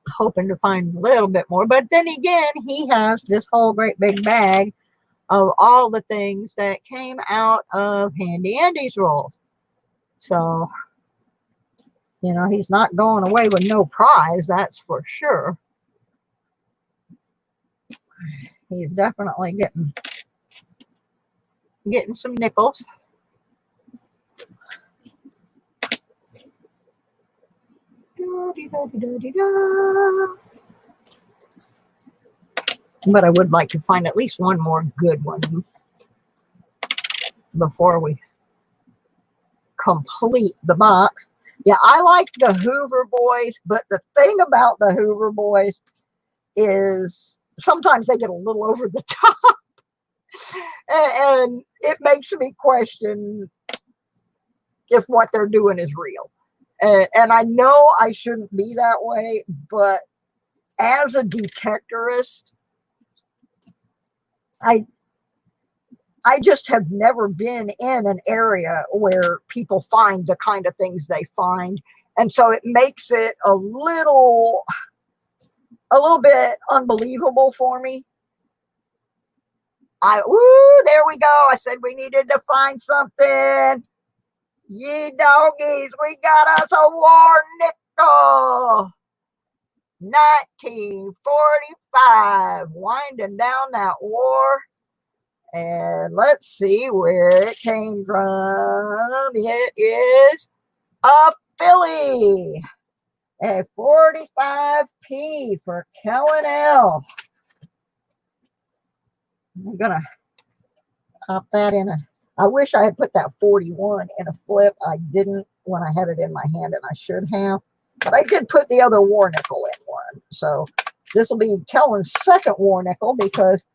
Hoping to find a little bit more, but then again, he has this whole great big bag of all the things that came out of Handy Andy's rolls. So, he's not going away with no prize, that's for sure. He's definitely getting some nickels. But I would like to find at least one more good one before we complete the box. Yeah, I like the Hoover Boys, but the thing about the Hoover Boys is sometimes they get a little over the top, and it makes me question if what they're doing is real. And I know I shouldn't be that way, but as a detectorist, I just have never been in an area where people find the kind of things they find. And so it makes it a little bit unbelievable for me. There we go. I said we needed to find something. Ye doggies, we got us a war nickel. 1945, winding down that war. And let's see where it came from. It is a Philly. A 45p for Kellen L. I'm going to pop that in a... I wish I had put that 41 in a flip. I didn't when I had it in my hand, and I should have. But I did put the other war nickel in one. So this will be Kellen's second war nickel because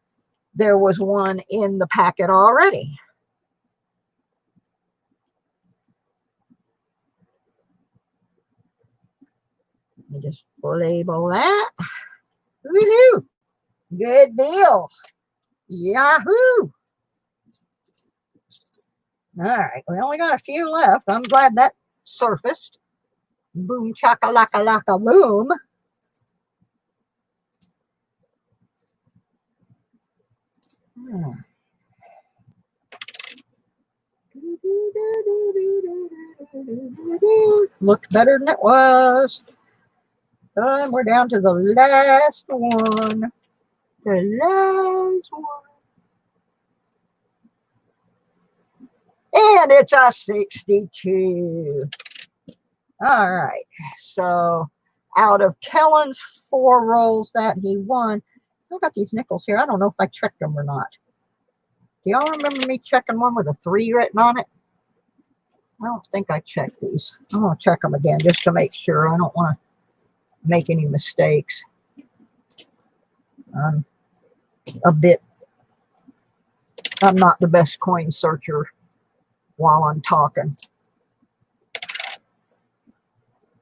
there was one in the packet already. Let me just label that. Woohoo! Good deal. Yahoo! All right, we only got a few left. I'm glad that surfaced. Boom, chaka-laka, laka, boom. Looked better than it was. And we're down to the last one. The last one. And it's a 62. All right. So out of Kellen's 4 rolls that he won, I got these nickels here. I don't know if I checked them or not. Do y'all remember me checking one with a 3 written on it? I don't think I checked these. I'm going to check them again just to make sure. I don't want to make any mistakes. I'm not the best coin searcher while I'm talking.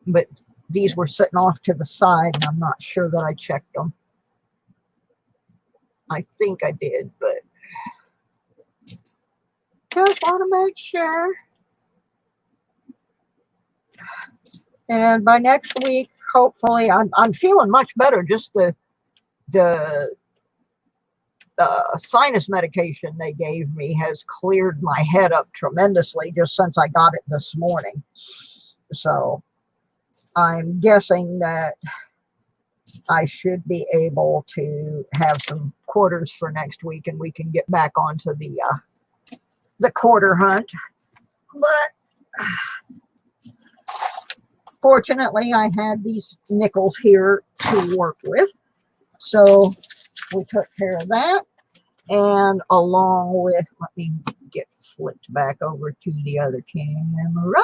But these were sitting off to the side, and I'm not sure that I checked them. I think I did, but just want to make sure. And by next week, hopefully, I'm feeling much better. Just the sinus medication they gave me has cleared my head up tremendously just since I got it this morning. So I'm guessing that I should be able to have some quarters for next week, and we can get back onto the quarter hunt. But fortunately, I had these nickels here to work with, so we took care of that. And along with, let me get flipped back over to the other camera.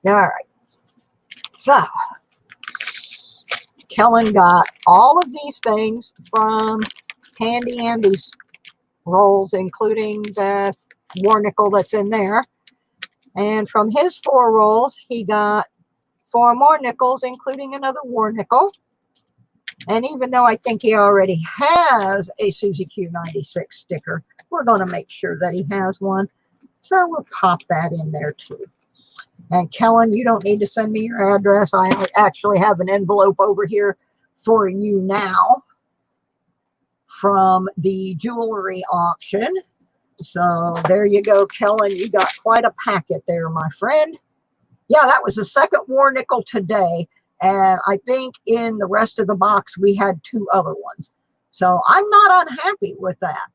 All right. So, Kellen got all of these things from Handy Andy's rolls, including the war nickel that's in there. And from his 4 rolls, he got 4 more nickels, including another war nickel. And even though I think he already has a Suzy Q96 sticker, we're going to make sure that he has one. So we'll pop that in there too. And Kellen, you don't need to send me your address. I actually have an envelope over here for you now from the jewelry auction. So there you go, Kellen. You got quite a packet there, my friend. Yeah, that was the second war nickel today. And I think in the rest of the box, we had 2 other ones. So I'm not unhappy with that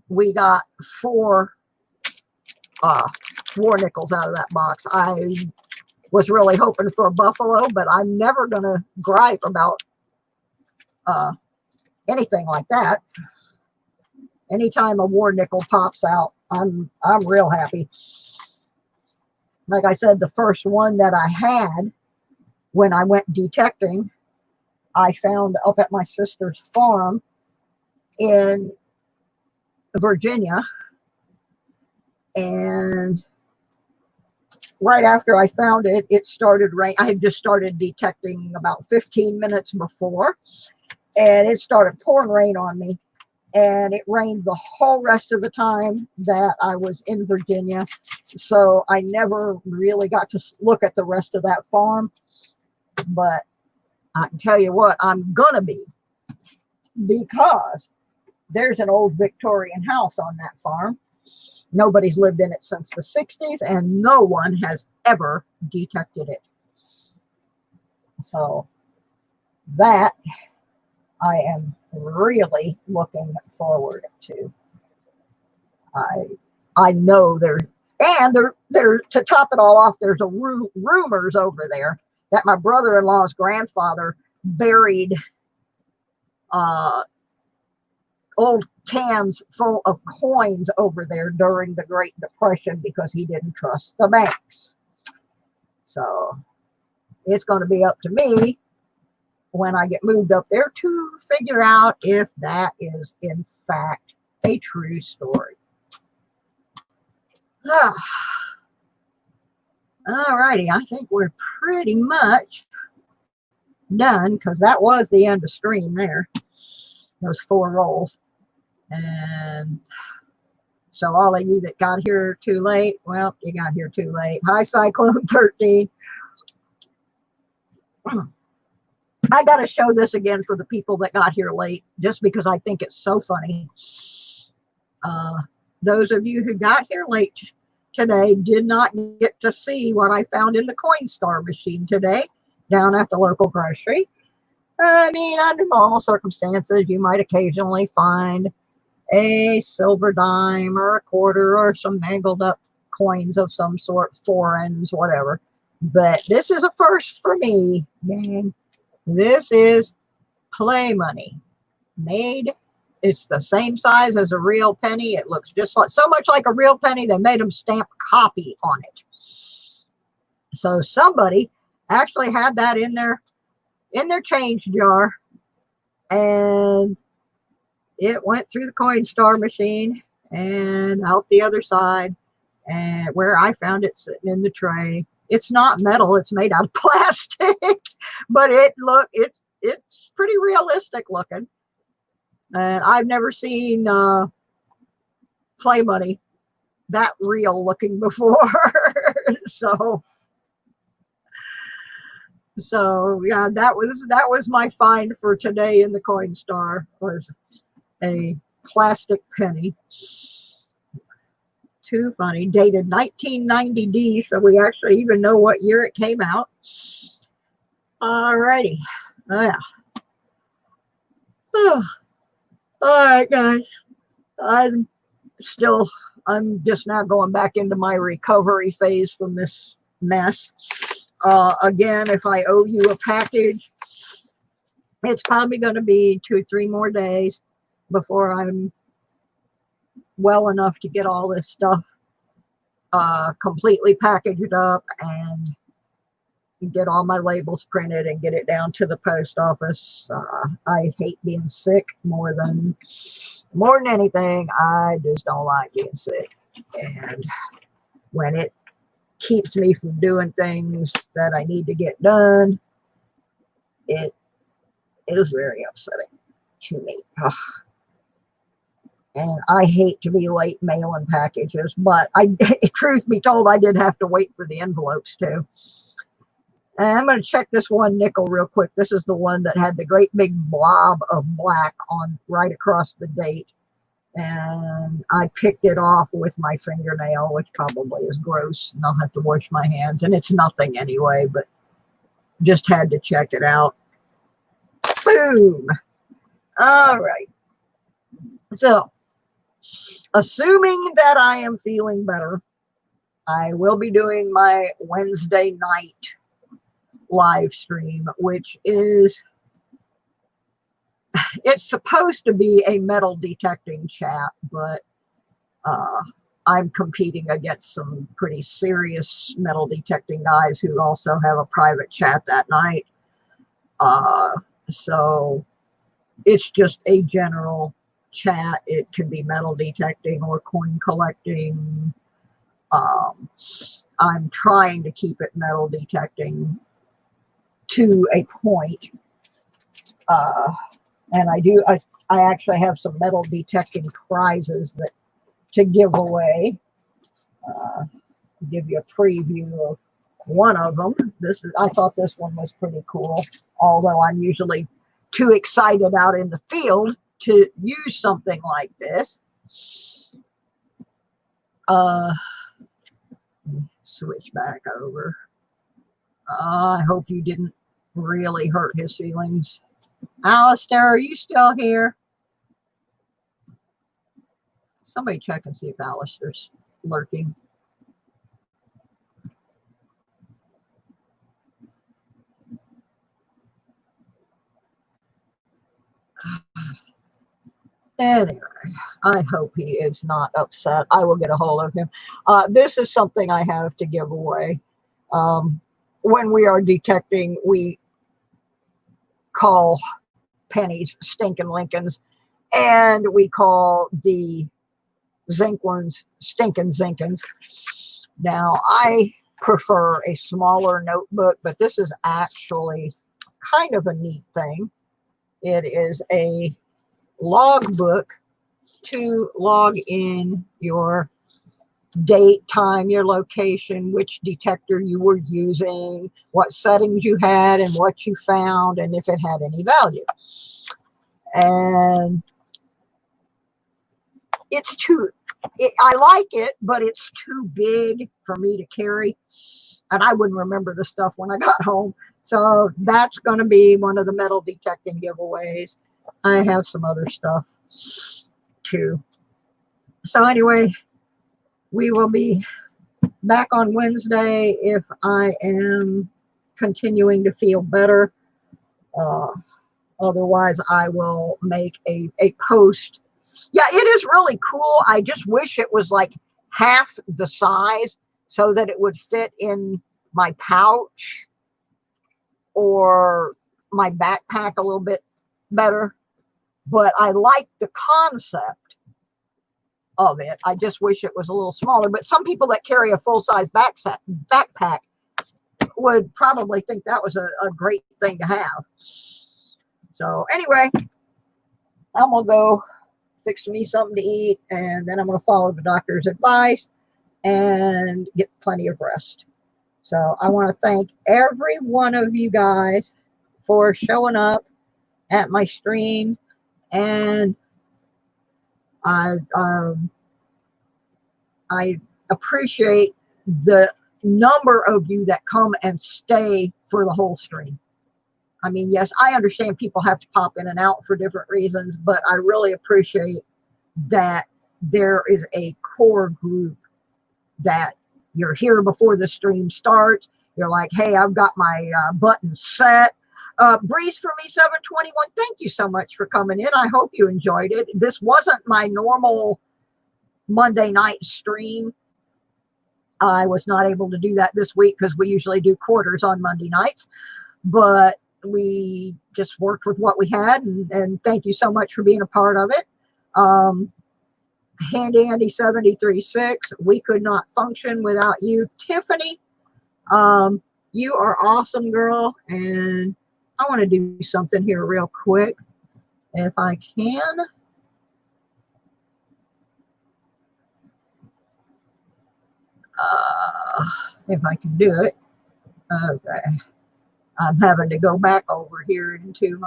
we got 4 war nickels out of that box. I was really hoping for a buffalo, but I'm never going to gripe about anything like that. Anytime a war nickel pops out, I'm real happy. Like I said, the first one that I had when I went detecting, I found up at my sister's farm in Virginia. And right after I found it, it started rain. I had just started detecting about 15 minutes before, and it started pouring rain on me. And it rained the whole rest of the time that I was in Virginia. So I never really got to look at the rest of that farm. But I can tell you what, I'm going to be, because there's an old Victorian house on that farm. Nobody's lived in it since the 60s, and no one has ever detected it. So that I am really looking forward to. I know there to top it all off, there's a rumors over there that my brother-in-law's grandfather buried old cans full of coins over there during the Great Depression because he didn't trust the banks. So it's going to be up to me when I get moved up there to figure out if that is in fact a true story. All righty, I think we're pretty much done, because that was the end of stream there. Those 4 rolls. And so all of you that got here too late, well, you got here too late. Hi, Cyclone 13. I got to show this again for the people that got here late, just because I think it's so funny. Those of you who got here late today did not get to see what I found in the Coinstar machine today down at the local grocery. I mean, under normal circumstances, you might occasionally find a silver dime or a quarter or some mangled up coins of some sort, foreigns, whatever. But this is a first for me, gang. This is play money. Made, it's the same size as a real penny. It looks just like, so much like a real penny, they made them stamp copy on it. So somebody actually had that in their change jar, and it went through the Coinstar machine and out the other side, and where I found it sitting in the tray. It's not metal, it's made out of plastic, but it's pretty realistic looking. And I've never seen play money that real looking before. So yeah, that was my find for today in the Coinstar, was a plastic penny. Too funny. Dated 1990D, so we actually even know what year it came out. Alrighty. Yeah. Oh. All right, guys. I'm just now going back into my recovery phase from this mess. Again, if I owe you a package, it's probably going to be 2-3 more days before I'm well enough to get all this stuff completely packaged up and get all my labels printed and get it down to the post office. I hate being sick more than anything. I just don't like being sick, and when it keeps me from doing things that I need to get done, it is very upsetting to me. Ugh. And I hate to be late mailing packages, but truth be told, I did have to wait for the envelopes too. And I'm going to check this one nickel real quick. This is the one that had the great big blob of black on right across the date. And I picked it off with my fingernail, which probably is gross, and I'll have to wash my hands. And it's nothing anyway, but just had to check it out. Boom. All right. So Assuming that I am feeling better, I will be doing my Wednesday night live stream, which is, it's supposed to be a metal detecting chat, but I'm competing against some pretty serious metal detecting guys who also have a private chat that night. So it's just a general chat. It can be metal detecting or coin collecting. I'm trying to keep it metal detecting to a point. And I actually have some metal detecting prizes that to give away. Give you a preview of one of them. I thought this one was pretty cool, although I'm usually too excited out in the field to use something like this. Switch back over. I hope you didn't really hurt his feelings. Alistair, are you still here? Somebody check and see if Alistair's lurking. Anyway, I hope he is not upset. I will get a hold of him. This is something I have to give away. When we are detecting, we call pennies stinking Lincolns, and we call the zinc ones stinking Zinkins. Now, I prefer a smaller notebook, but this is actually kind of a neat thing. It is a logbook to log in your date, time, your location, which detector you were using, what settings you had, and what you found, and if it had any value. And I like it, but it's too big for me to carry. And I wouldn't remember the stuff when I got home. So that's going to be one of the metal detecting giveaways. I have some other stuff too. So anyway, we will be back on Wednesday if I am continuing to feel better. Otherwise, I will make a post. Yeah, it is really cool. I just wish it was like half the size so that it would fit in my pouch or my backpack a little bit better. But I like the concept of it. I just wish it was a little smaller. But some people that carry a full-size backpack would probably think that was a great thing to have. So anyway, I'm going to go fix me something to eat, and then I'm going to follow the doctor's advice and get plenty of rest. So I want to thank every one of you guys for showing up at my stream, and I appreciate the number of you that come and stay for the whole stream. I mean, yes, I understand people have to pop in and out for different reasons, but I really appreciate that there is a core group that you're here before the stream starts. You're like, hey, I've got my button set. Breeze for me 721, thank you so much for coming in. I hope you enjoyed it. This wasn't my normal Monday night stream. I was not able to do that this week because we usually do quarters on Monday nights, but we just worked with what we had, and thank you so much for being a part of it. Handy Andy 73.6, we could not function without you. Tiffany, you are awesome, girl, and I want to do something here real quick if I can. If I can do it. Okay. I'm having to go back over here into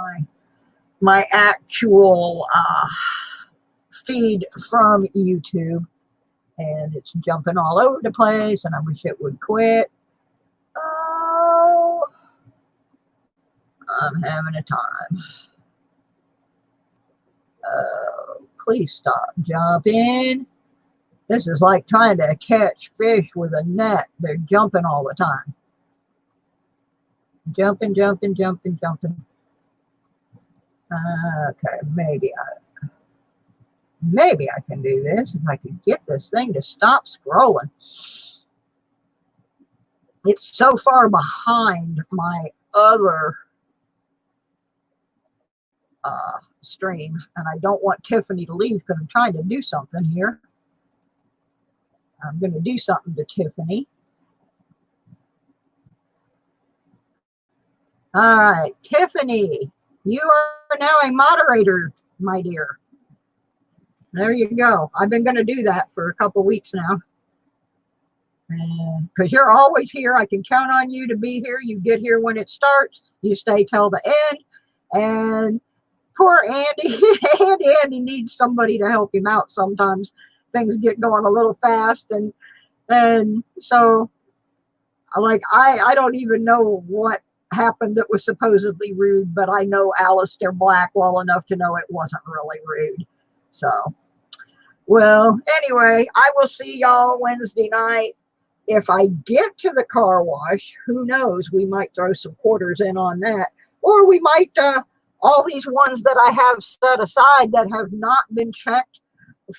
my actual feed from YouTube, and it's jumping all over the place, and I wish it would quit. Oh, I'm having a time. please stop. Jump in. This is like trying to catch fish with a net. They're jumping all the time. Jumping, jumping, jumping, jumping. Okay, maybe I can do this if I can get this thing to stop scrolling. It's so far behind my other stream, and I don't want Tiffany to leave because I'm trying to do something here. I'm going to do something to Tiffany. All right, Tiffany, you are now a moderator, my dear. There you go. I've been going to do that for a couple weeks now. Because you're always here. I can count on you to be here. You get here when it starts. You stay till the end. And poor Andy, Andy needs somebody to help him out sometimes. Things get going a little fast. And so, like, I don't even know what happened that was supposedly rude, but I know Alistair Black well enough to know it wasn't really rude. So, well, anyway, I will see y'all Wednesday night. If I get to the car wash, who knows? We might throw some quarters in on that. Or we might, all these ones that I have set aside that have not been checked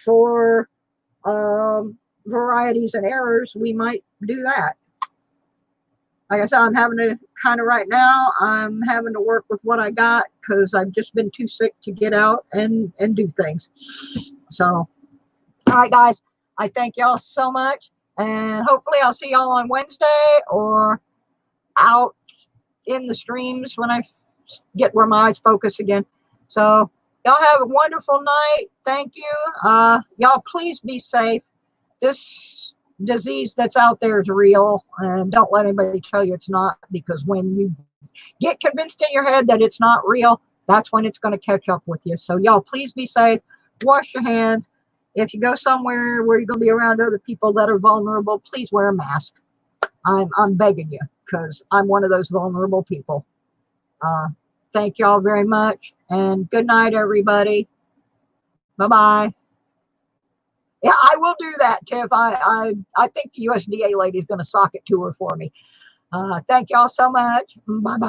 for varieties and errors, we might do that. Like I said, I'm having to kind of right now, I'm having to work with what I got because I've just been too sick to get out and do things. So, all right, guys, I thank y'all so much. And hopefully I'll see y'all on Wednesday or out in the streams when I get where my eyes focus again. So y'all have a wonderful night. Thank you. Y'all please be safe. This disease that's out there is real, and don't let anybody tell you it's not, because when you get convinced in your head that it's not real, that's when it's going to catch up with you. So y'all please be safe. Wash your hands. If you go somewhere where you're going to be around other people that are vulnerable, please wear a mask. I'm begging you, because I'm one of those vulnerable people. Thank you all very much, and good night, everybody. Bye-bye. Yeah, I will do that, Tiff. I think the USDA lady is going to sock it to her for me. Thank y'all so much. Bye-bye.